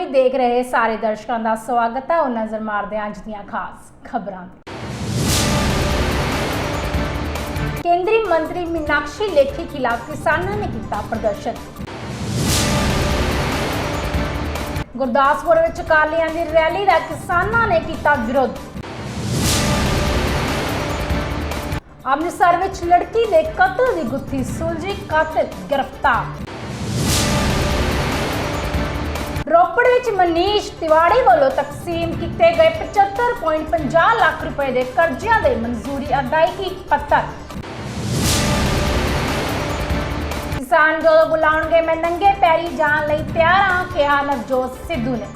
ਪੰਜਾਬੀ देख रहे सारे दर्शकों का स्वागत है और नजर मारते हैं अज दीआं खास खबरां। केंद्रीय मंत्री मीनाक्षी लेखी खिलाफ किसानों ने किया प्रदर्शन। गुरदासपुर विच अकालियां दी रैली का किसानों ने किया विरोध। अमृतसर विच लड़की के कतल की गुत्थी सुलझी, कातिल गिरफ्तार। रोपड़ विच मनीष तिवाड़ी वालों तकसीम किए गए 75.50 लाख रुपए के कर्जियां दे मंजूरी अदायगी पत्र। किसान जो बुलाउणगे मैं नंगे पैरी जान लई तैयार हां, कहा नवजोत सिद्धू ने।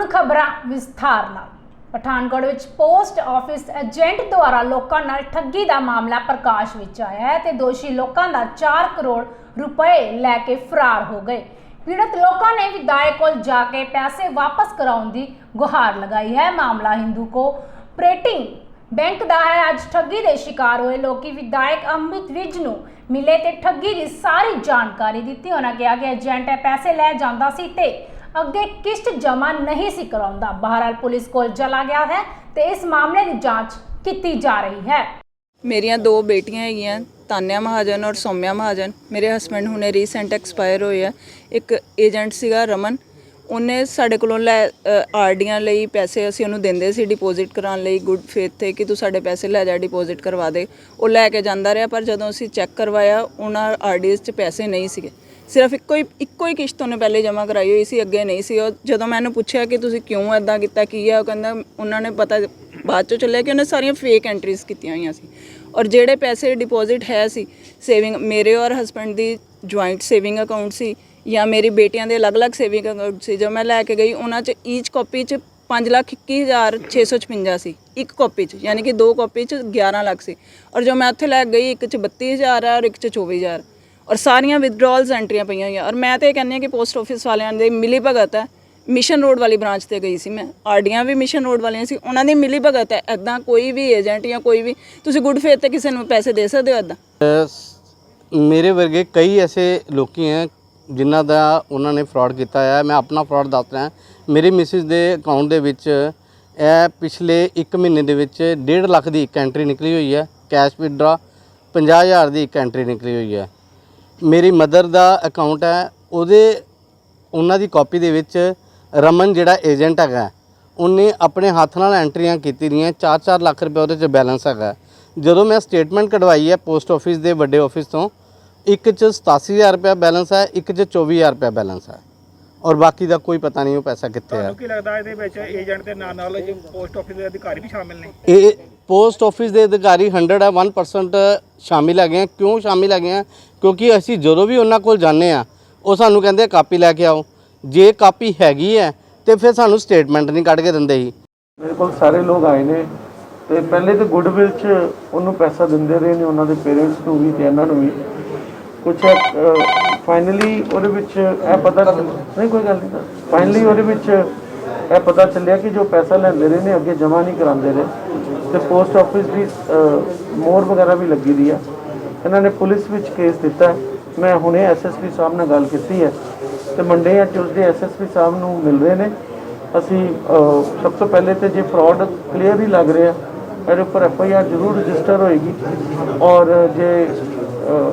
खबरां विस्तार नाल। पठानकोट विच पोस्ट ऑफिस एजेंट द्वारा लोकां नाल ठगी का मामला प्रकाश विच आया है ते दोषी लोकां दा 4 करोड़ रुपए लैके फरार हो गए। पीड़ित लोगों ने विधायक को जाके पैसे वापस कराने की गुहार लगाई है। मामला हिंदू कोऑपरेटिव बैंक का है। अज ठगी के शिकार हुए लोग विधायक अमित विज नूं मिले ते ठगी की सारी जानकारी दी। उन्होंने कहा कि एजेंट पैसे लै जांदा सी ते अगे किस्त जमा नहीं सी कराउंदा। बहरहाल पुलिस को चला गया है ते इस मामले की जांच की जा रही है। मेरिया 2 बेटियां हैगियां, तान्या महाजन और सौम्या महाजन। मेरे हसबैंड हुणे रीसेंट एक्सपायर होए है। एक एजेंट सीगा रमन, उन्हें साढ़े कोलों आरडियां लई पैसे असीं उहनूं दिंदे सी डिपोजिट कराउण लई, गुड फेथ थे कि तू साढ़े पैसे लै जा, डिपोजिट करवा दे। वो लैके जांदा रहा, पर जदों असीं चैक करवाया उन्हां आरडीएस 'च पैसे नहीं सीगे। सिर्फ ਇੱਕੋ ਹੀ किश्त उन्हें पहले जमा कराई हुई सी, अगे नहीं सी। जदों मैं उन्हें पूछा कि तुसीं क्यों इदां कीता, की है, कहंदा उन्होंने पता बाद चों चलिया कि उन्हें सारियां फेक एंट्रीज कीतियां होईयां सी और ਜਿਹੜੇ ਪੈਸੇ डिपोजिट है सी सेविंग मेरे और हसबैंड ਦੀ ਜੁਆਇੰਟ सेविंग अकाउंट सी ਜਾਂ ਮੇਰੀ ਬੇਟੀਆਂ ਦੇ ਅਲੱਗ-ਅਲੱਗ सेविंग अकाउंट ਸੀ। जब मैं लैके गई ਉਹਨਾਂ 'ਚ ਈਚ ਕਾਪੀ 'ਚ 5,21,656 ਸੀ ਇੱਕ ਕਾਪੀ 'ਚ, यानी कि 2 ਕਾਪੀ 'ਚ 11 ਲੱਖ ਸੀ। और जो मैं ਉੱਥੇ ਲੈ ਗਈ ਇੱਕ 'ਚ 32,000 ਹੈ और ਇੱਕ 'ਚ 24,000 और ਸਾਰੀਆਂ ਵਿਦਡਰਾਅਲਸ ਐਂਟਰੀਆਂ ਪਈਆਂ ਹੋਈਆਂ। और मैं तो ये ਕਹਿੰਦੀ ਹਾਂ कि पोस्ट ऑफिस ਵਾਲਿਆਂ ਦੇ ਮਿਲੀ ਭਗਤ ਹੈ। मिशन रोड वाली ब्रांच से गई सी मैं, आरडियां भी मिशन रोड वालियां सी, उन्हां दी मिली भगत है। इदां कोई भी एजेंट या कोई भी तुसीं गुड फेथ ते किसी नूं पैसे दे सकदे हो इदां? मेरे वर्गे कई ऐसे लोग हैं जिन्हां दा उन्होंने फ्रॉड किया है। मैं अपना फ्रॉड दस रहा। मेरी मिसिज के अकाउंट दे विच पिछले 1 महीने दे विच 1.5 लाख की एक एंट्री निकली हुई है। कैश विदड्रा 50,000 की एक एंट्री निकली हुई है। मेरी मदर का अकाउंट है, उहदे उन्हां दी कॉपी दे विच रमन जिहड़ा एजेंट है उन्हें अपने हाथ नाल एंट्रियां कीती रहियां। 4-4 लाख रुपये उहदे च बैलेंस है। जदों मैं स्टेटमेंट कढवाई है पोस्ट ऑफिस के वड्डे ऑफिस तो, एक च 87,000 रुपया बैलेंस है, एक च 24,000 रुपया बैलेंस है और बाकी का कोई पता नहीं वो पैसा कित्थे है। ਕੀ ਲੱਗਦਾ ਇਹਦੇ ਵਿੱਚ ਏਜੰਟ ਦੇ ਨਾਲ ਪੋਸਟ ਆਫਿਸ ਦੇ ਅਧਿਕਾਰੀ ਵੀ ਸ਼ਾਮਿਲ ਨੇ? ये पोस्ट ऑफिस के अधिकारी 101% शामिल है। क्यों शामिल है? क्योंकि असी जो भी उन्होंने कोल जाने वो सानू कहते कापी लैके आओ, जे कापी हैगी है तो फिर सानू स्टेटमेंट नहीं कढ़ के देंदे ही। मेरे को सारे लोग आए ने तो पहले तो गुडविल च उन्होंने पैसा देंदे रहे ने, उन्होंने पेरेंट्स को भी ते इन्हां नूं भी कुछ फाइनली ਉਹਦੇ ਵਿੱਚ ਇਹ ਪਤਾ नहीं कोई गल नहीं फाइनली ਉਹਦੇ ਵਿੱਚ ਇਹ पता ਚੱਲਿਆ कि जो पैसा ਲੈਂਦੇ ਰਹੇ ਨੇ ਅੱਗੇ ਜਮ੍ਹਾਂ नहीं करांदे रहे ਤੇ पोस्ट ऑफिस भी मोहर वगैरह भी लगी दी है। इन्होंने पुलिस ਵਿੱਚ केस दिता है। मैं हुणे SSP साहब नाल गल कीती है तो मंडे या ट्यूसडे SSP साहब नूं मिल रहे हैं। असी सब तो पहले तो जो फ्रॉड क्लीयर ही लग रहा है ये उपर FIR जरूर रजिस्टर होएगी और जे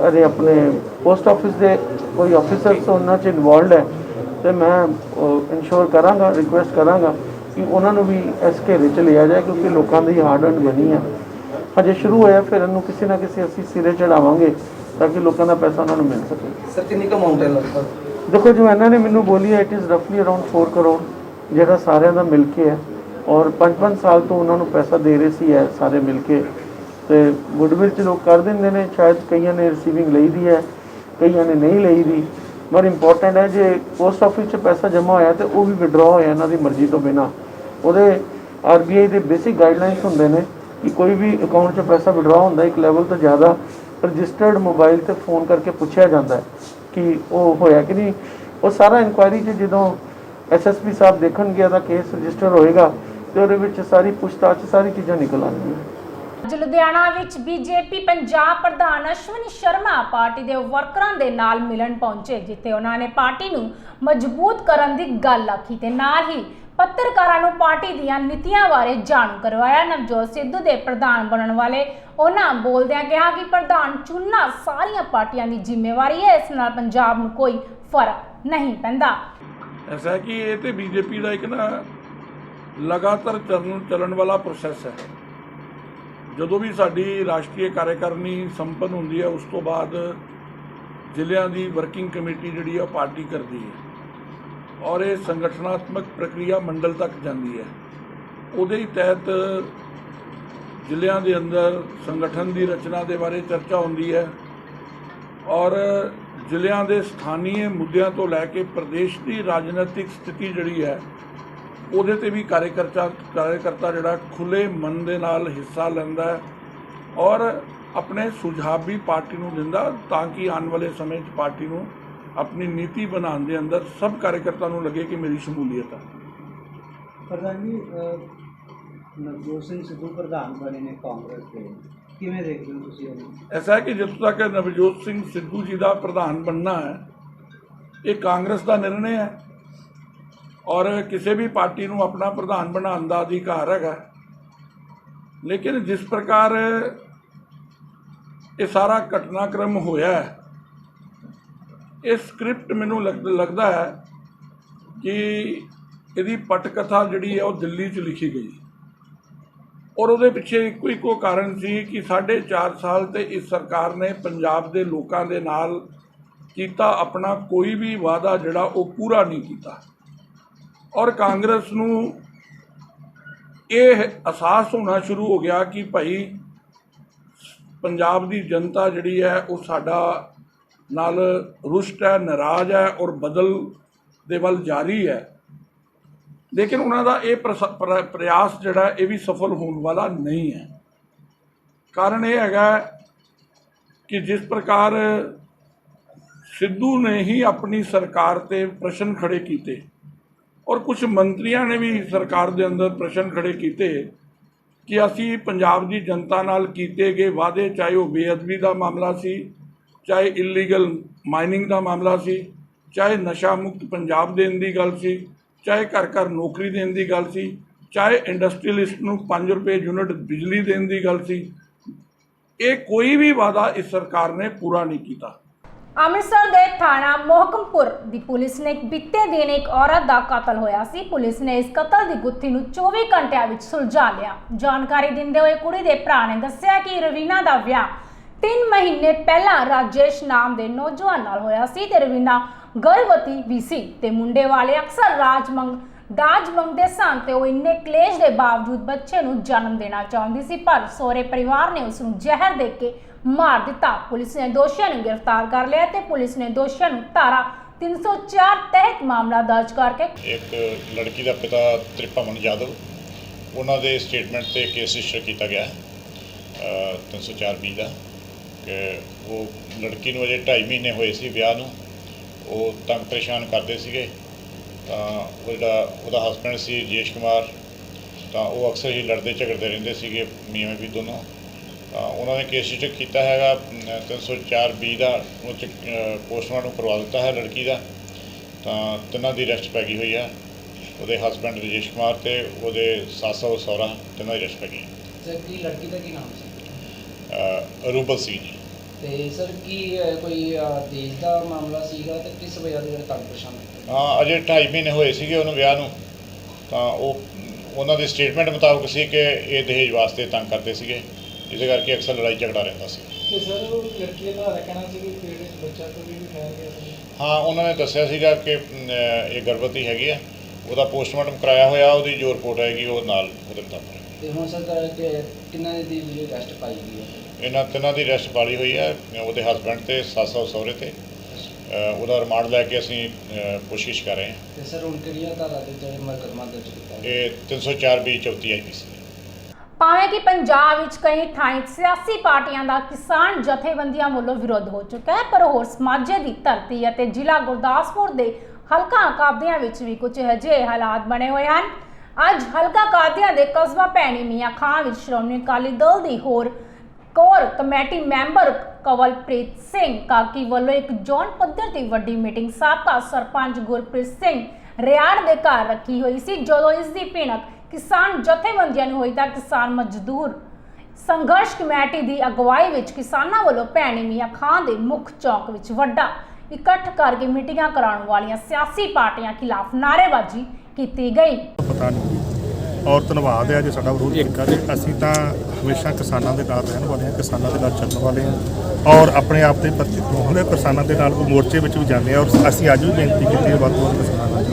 अरे अपने पोस्ट ऑफिस के कोई ऑफिसर्स उन्होंने इनवॉल्व है तो मैं इंश्योर कराँगा, रिक्वेस्ट कराँगा कि उन्होंने भी इस घेरे च लिया जाए क्योंकि लोगों की हार्ड अर्न बनी है। हजे शुरू होया फिर इन्हूं किसी ना किसी असी सिरे चढ़ावांगे ताकि लोगों का पैसा उन्होंने मिल सके। सर कितनी का अमाउंट है लगभग? देखो जो इन्होंने मैनू बोली है इट इज़ रफली अराउंड 4 करोड़ जो सारे का मिल के है और 5-5 साल तो उन्होंने पैसा दे रहे सी है सारे मिल के। तो गुडविल च लोग कर देंगे ने, शायद कई ने रिसीविंग ली दी है, कई ने नहीं ली दी। पर इंपॉर्टेंट है जो पोस्ट ऑफिस च पैसा जमा होया तो वह भी विड्रॉ होया इन्हों की मर्जी तो बिना। वो RBI के बेसिक गाइडलाइनस होंगे ने कि कोई भी अकाउंट च पैसा विड्रॉ होंदा एक लैवल तो ज़्यादा रजिस्टर्ड मोबाइल से फोन करके पूछा जाता है कि वो होया कि नहीं। वो सारा इंक्वायरी जो SSP साहब देखन गया था केस रजिस्टर होएगा तो वो सारी पूछताछ सारी चीज़ां निकल आएंगी। ਅੱਜ ਲੁਧਿਆਣਾ ਵਿੱਚ ਬੀਜੇਪੀ ਪੰਜਾਬ ਪ੍ਰਧਾਨ ਅਸ਼ਵਨੀ ਸ਼ਰਮਾ ਪਾਰਟੀ ਦੇ ਵਰਕਰਾਂ ਦੇ ਨਾਲ ਮਿਲਣ ਪਹੁੰਚੇ, ਜਿੱਥੇ ਉਹਨਾਂ ਨੇ ਪਾਰਟੀ ਨੂੰ ਮਜ਼ਬੂਤ ਕਰਨ ਦੀ ਗੱਲ ਆਖੀ ਤੇ ਨਾਲ ਹੀ ਪੱਤਰਕਾਰਾਂ ਨੂੰ ਪਾਰਟੀ ਦੀਆਂ ਨੀਤੀਆਂ ਬਾਰੇ ਜਾਣੂ ਕਰਵਾਇਆ। ਨਵਜੋਤ ਸਿੱਧੂ ਦੇ ਪ੍ਰਧਾਨ ਬਣਨ ਵਾਲੇ ਉਹਨਾਂ ਬੋਲਦਿਆਂ ਕਿਹਾ ਕਿ ਪ੍ਰਧਾਨ ਚੁਣਨਾ ਸਾਰੀਆਂ ਪਾਰਟੀਆਂ ਦੀ ਜ਼ਿੰਮੇਵਾਰੀ ਹੈ, ਇਸ ਨਾਲ ਪੰਜਾਬ ਨੂੰ ਕੋਈ ਫਰਕ ਨਹੀਂ ਪੈਂਦਾ। ਐਸਾ ਹੈ ਕਿ ਇਹ ਤੇ ਬੀਜੇਪੀ ਦਾ ਇੱਕ ਨਾ ਲਗਾਤਾਰ ਚੱਲਣ ਵਾਲਾ ਪ੍ਰੋਸੈਸ ਹੈ। ਜਦੋਂ ਵੀ ਸਾਡੀ ਰਾਸ਼ਟਰੀ ਕਾਰਜਕਾਰਨੀ ਸੰਪੰਨ ਹੁੰਦੀ ਹੈ, ਉਸ ਤੋਂ ਬਾਅਦ ਜ਼ਿਲ੍ਹਿਆਂ ਦੀ ਵਰਕਿੰਗ ਕਮੇਟੀ ਜਿਹੜੀ ਹੈ ਉਹ ਪਾਰਟੀ ਕਰਦੀ ਹੈ ਔਰ ਇਹ ਸੰਗਠਨਾਤਮਕ ਪ੍ਰਕਿਰਿਆ ਮੰਡਲ ਤੱਕ ਜਾਂਦੀ ਹੈ। ਉਹਦੇ ਹੀ ਤਹਿਤ ਜ਼ਿਲ੍ਹਿਆਂ ਦੇ ਅੰਦਰ ਸੰਗਠਨ ਦੀ ਰਚਨਾ ਦੇ ਬਾਰੇ ਚਰਚਾ ਹੁੰਦੀ ਹੈ ਔਰ ਜ਼ਿਲ੍ਹਿਆਂ ਦੇ ਸਥਾਨੀ ਮੁੱਦਿਆਂ ਤੋਂ ਲੈ ਕੇ ਪ੍ਰਦੇਸ਼ ਦੀ ਰਾਜਨੀਤਿਕ ਸਥਿਤੀ ਜਿਹੜੀ ਹੈ ਉਹਦੇ ਤੇ ਵੀ ਕਾਰਜਕਰਤਾ ਜਿਹੜਾ ਖੁੱਲ੍ਹੇ ਮਨ ਦੇ ਨਾਲ ਹਿੱਸਾ ਲੈਂਦਾ ਹੈ ਔਰ ਆਪਣੇ ਸੁਝਾਅ ਵੀ ਪਾਰਟੀ ਨੂੰ ਦਿੰਦਾ, ਤਾਂ ਕਿ ਆਉਣ ਵਾਲੇ ਸਮੇਂ 'ਚ ਪਾਰਟੀ ਨੂੰ ਆਪਣੀ ਨੀਤੀ ਬਣਾਉਣ ਦੇ ਅੰਦਰ ਸਭ ਕਾਰਜਕਰਤਾ ਨੂੰ ਲੱਗੇ ਕਿ ਮੇਰੀ ਸ਼ਮੂਲੀਅਤ ਹੈ। ਪ੍ਰਧਾਨ ਜੀ, ਨਵਜੋਤ ਸਿੰਘ ਸਿੱਧੂ ਪ੍ਰਧਾਨ ਬਣੇ ਨੇ ਕਾਂਗਰਸ ਦੇ, ਕਿਵੇਂ ਦੇਖਦੇ ਹੋ ਤੁਸੀਂ ਉਹਨੂੰ? ਐਸਾ ਹੈ ਕਿ ਜਦੋਂ ਤੱਕ ਨਵਜੋਤ ਸਿੰਘ ਸਿੱਧੂ ਜੀ ਦਾ ਪ੍ਰਧਾਨ ਬਣਨਾ ਹੈ, ਇਹ ਕਾਂਗਰਸ ਦਾ ਨਿਰਣੇ ਹੈ ਔਰ ਕਿਸੇ ਵੀ ਪਾਰਟੀ ਨੂੰ ਆਪਣਾ ਪ੍ਰਧਾਨ ਬਣਾਉਣ ਦਾ ਅਧਿਕਾਰ ਹੈਗਾ। ਲੇਕਿਨ ਜਿਸ ਪ੍ਰਕਾਰ ਇਹ ਸਾਰਾ ਘਟਨਾਕ੍ਰਮ ਹੋਇਆ ਹੈ, ਇਹ ਸਕ੍ਰਿਪਟ ਮੈਨੂੰ ਲੱਗਦਾ ਹੈ ਕਿ ਇਹਦੀ ਪਟਕਥਾ ਜਿਹੜੀ ਹੈ ਉਹ ਦਿੱਲੀ 'ਚ ਲਿਖੀ ਗਈ ਔਰ ਉਹਦੇ ਪਿੱਛੇ ਇੱਕੋ ਕਾਰਨ ਸੀ ਕਿ 4.5 ਸਾਲ ਤੇ ਇਸ ਸਰਕਾਰ ਨੇ ਪੰਜਾਬ ਦੇ ਲੋਕਾਂ ਦੇ ਨਾਲ ਕੀਤਾ ਆਪਣਾ ਕੋਈ ਵੀ ਵਾਅਦਾ ਜਿਹੜਾ ਉਹ ਪੂਰਾ ਨਹੀਂ ਕੀਤਾ ਔਰ ਕਾਂਗਰਸ ਨੂੰ ਇਹ ਅਹਿਸਾਸ ਹੋਣਾ ਸ਼ੁਰੂ ਹੋ ਗਿਆ ਕਿ ਭਾਈ ਪੰਜਾਬ ਦੀ ਜਨਤਾ ਜਿਹੜੀ ਹੈ ਉਹ ਸਾਡਾ ਨਾਲ ਰੁਸ਼ਟ ਹੈ, ਨਾਰਾਜ਼ ਹੈ ਔਰ ਬਦਲ ਦੇ ਵੱਲ ਜਾਰੀ ਹੈ। ਲੇਕਿਨ ਉਹਨਾਂ ਦਾ ਇਹ ਪ੍ਰਯਾਸ ਜਿਹੜਾ ਇਹ ਵੀ ਸਫਲ ਹੋਣ ਵਾਲਾ ਨਹੀਂ ਹੈ। ਕਾਰਨ ਇਹ ਹੈਗਾ ਕਿ ਜਿਸ ਪ੍ਰਕਾਰ ਸਿੱਧੂ ਨੇ ਹੀ ਆਪਣੀ ਸਰਕਾਰ ਤੇ ਪ੍ਰਸ਼ਨ ਖੜੇ ਕੀਤੇ ਔਰ ਕੁਝ ਮੰਤਰੀਆਂ ਨੇ ਵੀ ਸਰਕਾਰ ਦੇ ਅੰਦਰ ਪ੍ਰਸ਼ਨ ਖੜੇ ਕੀਤੇ ਕਿ ਅਸੀਂ ਪੰਜਾਬ ਦੀ ਜਨਤਾ ਨਾਲ ਕੀਤੇ ਗਏ ਵਾਅਦੇ, ਚਾਹੇ ਉਹ ਬੇਅਦਬੀ ਦਾ ਮਾਮਲਾ ਸੀ, ਚਾਹੇ ਇਲੀਗਲ ਮਾਈਨਿੰਗ ਦਾ ਮਾਮਲਾ ਸੀ, ਚਾਹੇ ਨਸ਼ਾ ਮੁਕਤ ਪੰਜਾਬ ਦੇਣ ਦੀ ਗੱਲ ਸੀ, ਚਾਹੇ ਘਰ ਘਰ ਨੌਕਰੀ ਦੇਣ ਦੀ ਗੱਲ ਸੀ, ਚਾਹੇ ਇੰਡਸਟਰੀਅਲਿਸਟ ਨੂੰ 5 ਰੁਪਏ ਯੂਨਿਟ ਬਿਜਲੀ ਦੇਣ ਦੀ ਗੱਲ ਸੀ, ਇਹ ਕੋਈ ਵੀ ਵਾਅਦਾ ਇਸ ਸਰਕਾਰ ਨੇ ਪੂਰਾ ਨਹੀਂ ਕੀਤਾ। ਅੰਮ੍ਰਿਤਸਰ ਦੇ ਥਾਣਾ ਮੋਹਕਮਪੁਰ ਦੀ ਪੁਲਿਸ ਨੇ ਬੀਤੇ ਦਿਨ ਇੱਕ ਔਰਤ ਦਾ ਕਤਲ ਹੋਇਆ ਸੀ। ਪੁਲਿਸ ਨੇ ਇਸ ਕਤਲ ਦੀ ਗੁੱਥੀ ਨੂੰ 24 ਘੰਟਿਆਂ ਵਿੱਚ ਸੁਲਝਾ ਲਿਆ। ਜਾਣਕਾਰੀ ਦਿੰਦੇ ਹੋਏ ਕੁੜੀ ਦੇ ਭਰਾ ਨੇ ਦੱਸਿਆ ਕਿ ਰਵੀਨਾ ਦਾ ਵਿਆਹ 3 ਮਹੀਨੇ ਪਹਿਲਾਂ ਰਾਜੇਸ਼ ਨਾਮ ਦੇ ਨੌਜਵਾਨ ਨਾਲ ਹੋਇਆ ਸੀ ਤੇ ਰਵੀਨਾ ਗਰਭਵਤੀ ਵੀ ਸੀ ਤੇ ਮੁੰਡੇ ਵਾਲੇ ਅਕਸਰ ਦਾਜ ਮੰਗਦੇ ਸਨ ਤੇ ਉਹ ਇੰਨੇ ਕਲੇਸ਼ ਦੇ ਬਾਵਜੂਦ ਬੱਚੇ ਨੂੰ ਜਨਮ ਦੇਣਾ ਚਾਹੁੰਦੀ ਸੀ, ਪਰ ਸਹੁਰੇ ਪਰਿਵਾਰ ਨੇ ਉਸ ਨੂੰ ਜ਼ਹਿਰ ਦੇ ਕੇ ਮਾਰ ਦਿੱਤਾ। ਪੁਲਿਸ ਨੇ ਦੋਸ਼ੀਆਂ ਨੂੰ ਗ੍ਰਿਫਤਾਰ ਕਰ ਲਿਆ ਤੇ ਪੁਲਿਸ ਨੇ ਦੋਸ਼ੀਆਂ ਨੂੰ ਧਾਰਾ 304 ਤਹਿਤ ਮਾਮਲਾ ਦਰਜ ਕਰਕੇ ਇੱਕ ਲੜਕੀ ਦਾ ਪਿਤਾ ਤ੍ਰਿਪਵਨ ਯਾਦਵ, ਉਹਨਾਂ ਦੇ ਸਟੇਟਮੈਂਟ ਤੇ ਕੇਸ ਰਜਿਸਟਰ ਕੀਤਾ ਗਿਆ 304B ਦਾ ਕਿ ਉਹ ਲੜਕੀ ਨੂੰ ਅਜੇ 2.5 ਮਹੀਨੇ ਹੋਏ ਸੀ ਵਿਆਹ ਨੂੰ, ਉਹ ਤੰਗ ਪਰੇਸ਼ਾਨ ਕਰਦੇ ਸੀਗੇ। ਤਾਂ ਉਹ ਜਿਹੜਾ ਉਹਦਾ ਹਸਬੈਂਡ ਸੀ ਰਜੇਸ਼ ਕੁਮਾਰ, ਤਾਂ ਉਹ ਅਕਸਰ ਹੀ ਲੜਦੇ ਝਗੜਦੇ ਰਹਿੰਦੇ ਸੀਗੇ ਮੀਆਂ ਬੀਵੀ ਦੋਨੋਂ। ਤਾਂ ਉਹਨਾਂ ਨੇ ਕੇਸ ਰਜਿਸਟਰ ਕੀਤਾ ਹੈਗਾ 304B ਦਾ, ਉਹ 'ਚ ਪੋਸਟਮਾਰਟਮ ਕਰਵਾ ਦਿੱਤਾ ਹੈ ਲੜਕੀ ਦਾ। ਤਾਂ ਤਿੰਨਾਂ ਦੀ ਅਰੈਸਟ ਪੈ ਗਈ ਹੋਈ ਆ, ਉਹਦੇ ਹਸਬੈਂਡ ਰਜੇਸ਼ ਕੁਮਾਰ ਤੇ ਉਹਦੇ ਸੱਸ ਸਹੁਰਾ, ਤਿੰਨਾਂ ਦੀ ਅਰੈਸਟ ਪੈ ਗਈ। ਸਰ ਕੀ ਲੜਕੀ ਦਾ ਕੀ ਨਾਮ ਸੀ? ਰੂਬਲ ਸਿੰਘ ਜੀ। ਤੇ ਸਰ ਕੀ ਕੋਈ ਦੇਸ਼ ਦਾ ਮਾਮਲਾ ਸੀਗਾ ਤੇ ਕਿਸ ਵਜ੍ਹਾ ਦੇ ਤੰਗ ਪਰੇਸ਼ਾਨ? ਹਾਂ, ਅਜੇ 2.5 ਮਹੀਨੇ ਹੋਏ ਸੀਗੇ ਉਹਨੂੰ ਵਿਆਹ ਨੂੰ। ਤਾਂ ਉਹ ਉਹਨਾਂ ਦੇ ਸਟੇਟਮੈਂਟ ਮੁਤਾਬਕ ਸੀ ਕਿ ਇਹ ਦਹੇਜ ਵਾਸਤੇ ਤੰਗ ਕਰਦੇ ਸੀਗੇ, ਜਿਹਦੇ ਕਰਕੇ ਅਕਸਰ ਲੜਾਈ ਝਗੜਾ ਰਹਿੰਦਾ ਸੀ। ਤੇ ਸਰ ਉਹ ਲੜਕੀ ਦਾ ਕਹਿਣਾ ਸੀ ਕਿ ਪੇਟ ਵਿੱਚ ਬੱਚਾ ਕੋਈ ਵੀ ਠਹਿਰ ਗਿਆ ਸੀ? ਹਾਂ, ਉਹਨਾਂ ਨੇ ਦੱਸਿਆ ਸੀਗਾ ਕਿ ਇਹ ਗਰਭਵਤੀ ਹੈਗੀ ਆ। ਉਹਦਾ ਪੋਸਟਮਾਰਟਮ ਕਰਾਇਆ ਹੋਇਆ, ਉਹਦੀ ਜੋ ਰਿਪੋਰਟ ਆਏਗੀ ਉਹ ਨਾਲ ਉਹਦੇ ਮੁਤਾਬਕ। ਤੇ ਹੁਣ ਸਰ ਕਿੰਨਾਂ ਦੀ ਅਰੈਸਟ ਪਾਈ ਗਈ ਹੈ? ਇਹਨਾਂ ਤਿੰਨਾਂ ਦੀ ਅਰੈਸਟ ਪਾਲੀ ਹੋਈ ਹੈ, ਉਹਦੇ ਹਸਬੈਂਡ ਤੇ ਸੱਸ ਸਹੁਰੇ ਤੇ। ਉਹਦਾ ਰਿਮਾਂਡ ਲੈ ਕੇ ਅਸੀਂ ਪੁੱਛਗਿੱਛ ਕਰ ਰਹੇ ਹਾਂ। ਤੇ ਸਰ ਹੁਣ ਕਿਹੜੀਆਂ ਧਾਰਾ ਦੇ ਜਿਹੜੇ ਮੁਕੱਦਮਾ ਦਰਜ ਕੀਤਾ? ਇਹ 304B 34 IPC। ਭਾਵੇਂ ਕਿ ਪੰਜਾਬ ਵਿੱਚ ਕਈ ਥਾਈਂ ਸਿਆਸੀ ਪਾਰਟੀਆਂ ਦਾ ਕਿਸਾਨ ਜਥੇਬੰਦੀਆਂ ਵੱਲੋਂ ਵਿਰੋਧ ਹੋ ਚੁੱਕਾ ਹੈ, ਪਰ ਹੋਰ ਸਮਾਜੇ ਦੀ ਧਰਤੀ ਅਤੇ ਜ਼ਿਲ੍ਹਾ ਗੁਰਦਾਸਪੁਰ ਦੇ ਹਲਕਾ ਕਾਬਦਿਆਂ ਵਿੱਚ ਵੀ ਕੁਝ ਅਜਿਹੇ ਹਾਲਾਤ ਬਣੇ ਹੋਏ ਹਨ ਅੱਜ ਹਲਕਾ ਕਾਦੀਆਂ ਦੇ ਕਸਬਾ ਭੈਣੀ ਮੀਆਂ ਖਾਂ ਵਿੱਚ ਸ਼੍ਰੋਮਣੀ ਅਕਾਲੀ ਦਲ ਦੀ core committee member Kawalpreet Singh ਕਾਕੀ ਵੱਲੋਂ ਇੱਕ ਜ਼ੋਨ ਪੱਧਰ ਦੀ ਵੱਡੀ ਮੀਟਿੰਗ ਸਾਬਕਾ ਸਰਪੰਚ ਗੁਰਪ੍ਰੀਤ ਸਿੰਘ ਰਿਆੜ ਦੇ ਘਰ ਰੱਖੀ ਹੋਈ ਸੀ। ਜਦੋਂ ਇਸ ਦੀ ਭਿਣਕ ਕਿਸਾਨ ਜਥੇਬੰਦੀਆਂ ਨੂੰ ਹੋਈ ਤਾਂ ਕਿਸਾਨ ਮਜ਼ਦੂਰ ਸੰਘਰਸ਼ ਕਮੇਟੀ ਦੀ ਅਗਵਾਈ ਵਿੱਚ ਕਿਸਾਨਾਂ ਵੱਲੋਂ ਭੈਣੀ ਮੀਆਂ ਖਾਂ ਦੇ ਮੁੱਖ ਚੌਕ ਵਿੱਚ ਵੱਡਾ ਇਕੱਠ ਕਰਕੇ ਮੀਟਿੰਗਾਂ ਕਰਾਉਣ ਵਾਲੀਆਂ ਸਿਆਸੀ ਪਾਰਟੀਆਂ ਖਿਲਾਫ ਨਾਅਰੇਬਾਜ਼ੀ ਕੀਤੀ ਗਈ। ਪਤਾ ਨਹੀਂ ਔਰ ਧੰਨਵਾਦ ਹੈ ਜੇ ਸਾਡਾ ਵਿਰੋਧ ਕੀਤਾ ਤੇ ਅਸੀਂ ਤਾਂ ਹਮੇਸ਼ਾ ਕਿਸਾਨਾਂ ਦੇ ਨਾਲ ਰਹਿਣ ਵਾਲੇ ਹਾਂ, ਕਿਸਾਨਾਂ ਦੇ ਨਾਲ ਚੱਲਣ ਵਾਲੇ ਹਾਂ ਔਰ ਆਪਣੇ ਆਪ ਦੇ ਪ੍ਰਤੀ ਹੁੰਦੇ ਕਿਸਾਨਾਂ ਦੇ ਨਾਲ ਮੋਰਚੇ ਵਿੱਚ ਵੀ ਜਾਂਦੇ ਹਾਂ ਔਰ ਅਸੀਂ ਅੱਜ ਵੀ ਬੇਨਤੀ ਕੀਤੀ ਹੈ ਵੱਧ ਤੋਂ ਵੱਧ ਕਿਸਾਨਾਂ ਨਾਲ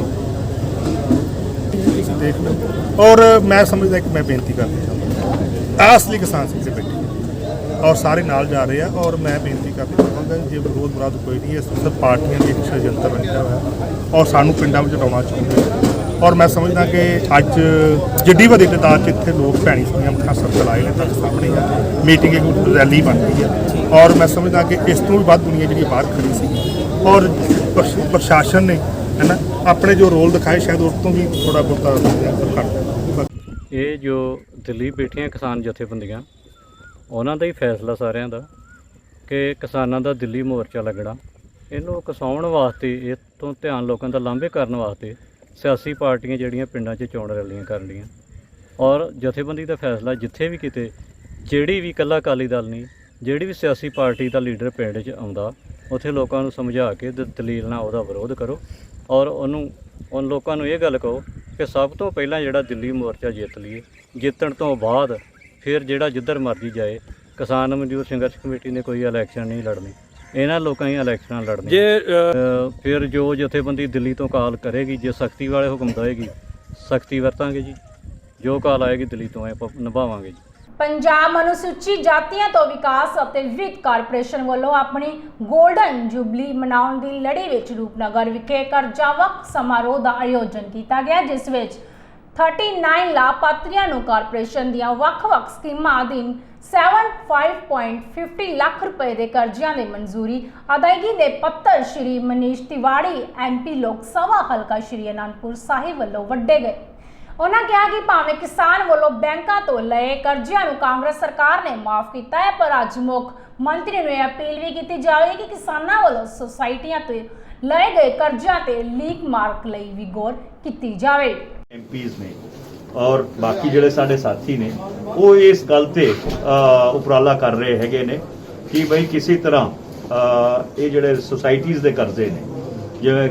ਤੁਸੀਂ ਦੇਖ ਲਓ। ਔਰ ਮੈਂ ਸਮਝਦਾ ਕਿ ਮੈਂ ਬੇਨਤੀ ਕਰਨੀ ਚਾਹੁੰਦਾ ਅਸਲੀ ਕਿਸਾਨ ਸੀ ਬੈਠੇ ਔਰ ਸਾਰੇ ਨਾਲ ਜਾ ਰਹੇ ਆ ਔਰ ਮੈਂ ਬੇਨਤੀ ਕਰਨੀ ਚਾਹਾਂਗਾ ਜੇ ਵਿਰੋਧ ਵਿਰਾਧ ਕੋਈ ਨਹੀਂ ਹੈ, ਸਭ ਪਾਰਟੀਆਂ ਦੀ ਇੱਕ ષੜਯੰਤਰ ਰੱਖਿਆ ਹੋਇਆ ਔਰ ਸਾਨੂੰ ਪਿੰਡਾਂ ਵਿੱਚ ਲਾਉਣਾ ਚਾਹੁੰਦੇ ਔਰ ਮੈਂ ਸਮਝਦਾ ਕਿ ਅੱਜ ਜਿੱਡੀ ਵੱਡੀ ਤਾਦਾਦ 'ਚ ਇੱਥੇ ਲੋਕ ਭੈਣੀ ਸਿੰਘਾਂ ਮੱਥਾ ਸਰਕਲ ਆਏ ਨੇ ਤੁਹਾਡੇ ਸਾਹਮਣੇ ਆ ਮੀਟਿੰਗ ਇੱਕ ਰੈਲੀ ਬਣ ਰਹੀ ਹੈ ਔਰ ਮੈਂ ਸਮਝਦਾ ਕਿ ਇਸ ਤੋਂ ਵੀ ਵੱਧ ਦੁਨੀਆ ਜਿਹੜੀ ਬਾਹਰ ਖੜੀ ਸੀ ਔਰ ਪ੍ਰਸ਼ਾਸਨ ਨੇ ਹੈ ਨਾ ਆਪਣੇ ਜੋ ਰੋਲ ਦਿਖਾਏ ਸ਼ਾਇਦ ਉਸ ਤੋਂ ਵੀ ਥੋੜਾ ਬਹੁਤਾ ਘੱਟ। ਇਹ ਜੋ ਦਿੱਲੀ ਬੈਠੀਆਂ ਕਿਸਾਨ ਜਥੇਬੰਦੀਆਂ ਉਹਨਾਂ ਦਾ ਹੀ ਫੈਸਲਾ ਸਾਰਿਆਂ ਦਾ ਕਿ ਕਿਸਾਨਾਂ ਦਾ ਦਿੱਲੀ ਮੋਰਚਾ ਲੱਗਣਾ, ਇਹਨੂੰ ਕਸਾਉਣ ਵਾਸਤੇ ਇਹ ਤੋਂ ਧਿਆਨ ਲੋਕਾਂ ਦਾ ਲਾਂਭੇ ਕਰਨ ਵਾਸਤੇ ਸਿਆਸੀ ਪਾਰਟੀਆਂ ਜਿਹੜੀਆਂ ਪਿੰਡਾਂ 'ਚ ਚੋਣ ਰੈਲੀਆਂ ਕਰਨੀਆਂ ਔਰ ਜਥੇਬੰਦੀ ਦਾ ਫੈਸਲਾ ਜਿੱਥੇ ਵੀ ਕਿਤੇ ਜਿਹੜੀ ਵੀ ਇਕੱਲਾ ਅਕਾਲੀ ਦਲ ਨਹੀਂ ਜਿਹੜੀ ਵੀ ਸਿਆਸੀ ਪਾਰਟੀ ਦਾ ਲੀਡਰ ਪਿੰਡ 'ਚ ਆਉਂਦਾ ਉੱਥੇ ਲੋਕਾਂ ਨੂੰ ਸਮਝਾ ਕੇ ਦਲੀਲ ਨਾਲ ਉਹਦਾ ਵਿਰੋਧ ਕਰੋ ਔਰ ਉਹਨੂੰ ਲੋਕਾਂ ਨੂੰ ਇਹ ਗੱਲ ਕਹੋ ਕਿ ਸਭ ਤੋਂ ਪਹਿਲਾਂ ਜਿਹੜਾ ਦਿੱਲੀ ਮੋਰਚਾ ਜਿੱਤ ਲਈਏ, ਜਿੱਤਣ ਤੋਂ ਬਾਅਦ ਫਿਰ ਜਿਹੜਾ ਜਿੱਧਰ ਮਰਜ਼ੀ ਜਾਏ। ਕਿਸਾਨ ਮਜ਼ਦੂਰ ਸੰਘਰਸ਼ ਕਮੇਟੀ ਨੇ ਕੋਈ ਇਲੈਕਸ਼ਨ ਨਹੀਂ ਲੜਨੀ, ਇਹਨਾਂ ਲੋਕਾਂ ਹੀ ਇਲੈਕਸ਼ਨਾਂ ਲੜਨੀ ਜੇ ਫਿਰ ਜੋ ਜਥੇਬੰਦੀ ਦਿੱਲੀ ਤੋਂ ਕਾਲ ਕਰੇਗੀ ਜੇ ਸਖਤੀ ਵਾਲੇ ਹੁਕਮ ਦੇਵੇਗੀ ਸਖਤੀ ਵਰਤਾਂਗੇ ਜੀ, ਜੋ ਕਾਲ ਆਏਗੀ ਦਿੱਲੀ ਤੋਂ ਆਪਾਂ ਨਿਭਾਵਾਂਗੇ ਜੀ। ਪੰਜਾਬ ਅਨੁਸੂਚਿਤ ਜਾਤੀਆਂ ਤੋਂ ਵਿਕਾਸ ਅਤੇ ਵਿੱਤ ਕਾਰਪੋਰੇਸ਼ਨ ਵੱਲੋਂ ਆਪਣੀ ਗੋਲਡਨ ਜੁਬਲੀ ਮਨਾਉਣ ਦੀ ਲੜੀ ਵਿੱਚ ਰੂਪਨਗਰ ਵਿਖੇ ਕਰਜ਼ਾਵਕ ਸਮਾਰੋਹ ਦਾ ਆਯੋਜਨ ਕੀਤਾ ਗਿਆ, ਜਿਸ ਵਿੱਚ 39 ਲਾਭਪਾਤਰੀਆਂ ਨੂੰ ਕਾਰਪੋਰੇਸ਼ਨ ਦੀਆਂ ਵੱਖ-ਵੱਖ ਸਕੀਮਾਂ ਅਧੀਨ 75.50 ਲੱਖ ਰੁਪਏ ਦੇ ਕਰਜ਼ਿਆਂ ਦੀ ਮਨਜ਼ੂਰੀ ਅਦਾਇਗੀ ਦੇ ਪੱਤਰ ਸ਼੍ਰੀ ਮਨੀਸ਼ ਤਿਵਾੜੀ MP ਲੋਕ ਸਭਾ ਹਲਕਾ ਸ਼੍ਰੀ ਅਨੰਦਪੁਰ ਸਾਹਿਬ ਵੱਲੋਂ ਵੱਡੇ ਗਏ। ਉਹਨਾਂ ਕਿਹਾ ਕਿ ਭਾਵੇਂ ਕਿਸਾਨ ਵੱਲੋਂ ਬੈਂਕਾਂ ਤੋਂ ਲਏ ਕਰਜ਼ਿਆਂ ਨੂੰ ਕਾਂਗਰਸ ਸਰਕਾਰ ਨੇ ਮਾਫ ਕੀਤਾ ਹੈ, ਪਰ ਅੱਜ ਮੁੱਖ ਮੰਤਰੀ ਨੂੰ ਇਹ ਅਪੀਲ ਵੀ ਕੀਤੀ ਜਾਵੇ ਕਿ ਕਿਸਾਨਾਂ ਵੱਲੋਂ ਸੁਸਾਇਟੀਆਂ ਤੋਂ ਲਏ ਗਏ ਕਰਜ਼ਿਆਂ ਤੇ ਲੀਕ ਮਾਰਕ ਲਈ ਵੀ ਗੌਰ ਕੀਤੀ ਜਾਵੇ। MPs ਨੇ ਔਰ ਬਾਕੀ ਜਿਹੜੇ ਸਾਡੇ ਸਾਥੀ ਨੇ ਉਹ ਇਸ ਗੱਲ ਤੇ ਉਪਰਾਲਾ ਕਰ ਰਹੇ ਹੈਗੇ ਨੇ ਕਿ ਬਈ ਕਿਸੇ ਤਰ੍ਹਾਂ ਇਹ ਜਿਹੜੇ ਸੁਸਾਇਟੀਜ਼ ਦੇ ਕਰਜ਼ੇ ਨੇ ਜਿਵੇਂ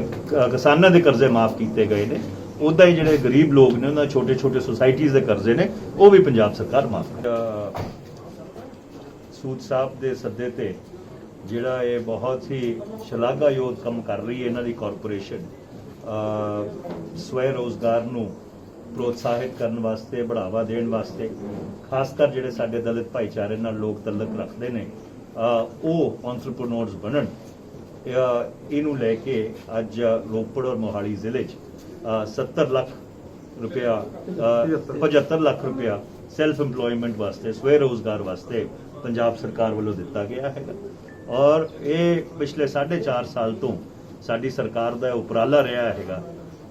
ਕਿਸਾਨਾਂ ਦੇ ਕਰਜ਼ੇ ਮਾਫ ਕੀਤੇ ਗਏ ਨੇ ਉੱਦਾਂ ਹੀ ਜਿਹੜੇ ਗਰੀਬ ਲੋਕ ਨੇ ਉਹਨਾਂ ਛੋਟੇ ਛੋਟੇ ਸੁਸਾਇਟੀਜ਼ ਦੇ ਕਰਜ਼ੇ ਨੇ ਉਹ ਵੀ ਪੰਜਾਬ ਸਰਕਾਰ ਮਾਫ ਕਰੇ। ਸੂਦ ਸਾਹਿਬ ਦੇ ਸੱਦੇ ਤੇ ਜਿਹੜਾ ਇਹ ਬਹੁਤ ਹੀ ਸ਼ਲਾਘਾਯੋਗ ਕੰਮ ਕਰ ਰਹੀ ਹੈ ਇਹਨਾਂ ਦੀ ਕਾਰਪੋਰੇਸ਼ਨ ਸਵੈ ਰੋਜ਼ਗਾਰ ਨੂੰ ਪ੍ਰੋਤਸਾਹਿਤ ਕਰਨ ਵਾਸਤੇ ਬੜਾਵਾ ਦੇਣ ਵਾਸਤੇ ਖਾਸ ਕਰ ਜਿਹੜੇ ਸਾਡੇ ਦਲਿਤ ਭਾਈਚਾਰੇ ਨਾਲ ਲੋਕ ਤਲਕ ਰੱਖਦੇ ਨੇ ਉਹ ਐਂਟਰਪ੍ਰੀਨਿਓਰਸ ਬਣਨ ਇਹਨੂੰ ਲੈ ਕੇ ਅੱਜ ਰੋਪੜ ਔਰ ਮੋਹਾਲੀ ਜ਼ਿਲ੍ਹੇ 'ਚ 70 ਲੱਖ ਰੁਪਇਆ 75 ਲੱਖ ਰੁਪਇਆ ਸੈਲਫ ਇੰਪਲੋਇਮੈਂਟ ਵਾਸਤੇ ਸਵੈ ਰੋਜ਼ਗਾਰ ਵਾਸਤੇ ਪੰਜਾਬ ਸਰਕਾਰ ਵੱਲੋਂ ਦਿੱਤਾ ਗਿਆ ਹੈਗਾ ਔਰ ਇਹ ਪਿਛਲੇ 4.5 ਸਾਲ ਤੋਂ ਸਾਡੀ ਸਰਕਾਰ ਦਾ ਉਪਰਾਲਾ ਰਿਹਾ ਹੈਗਾ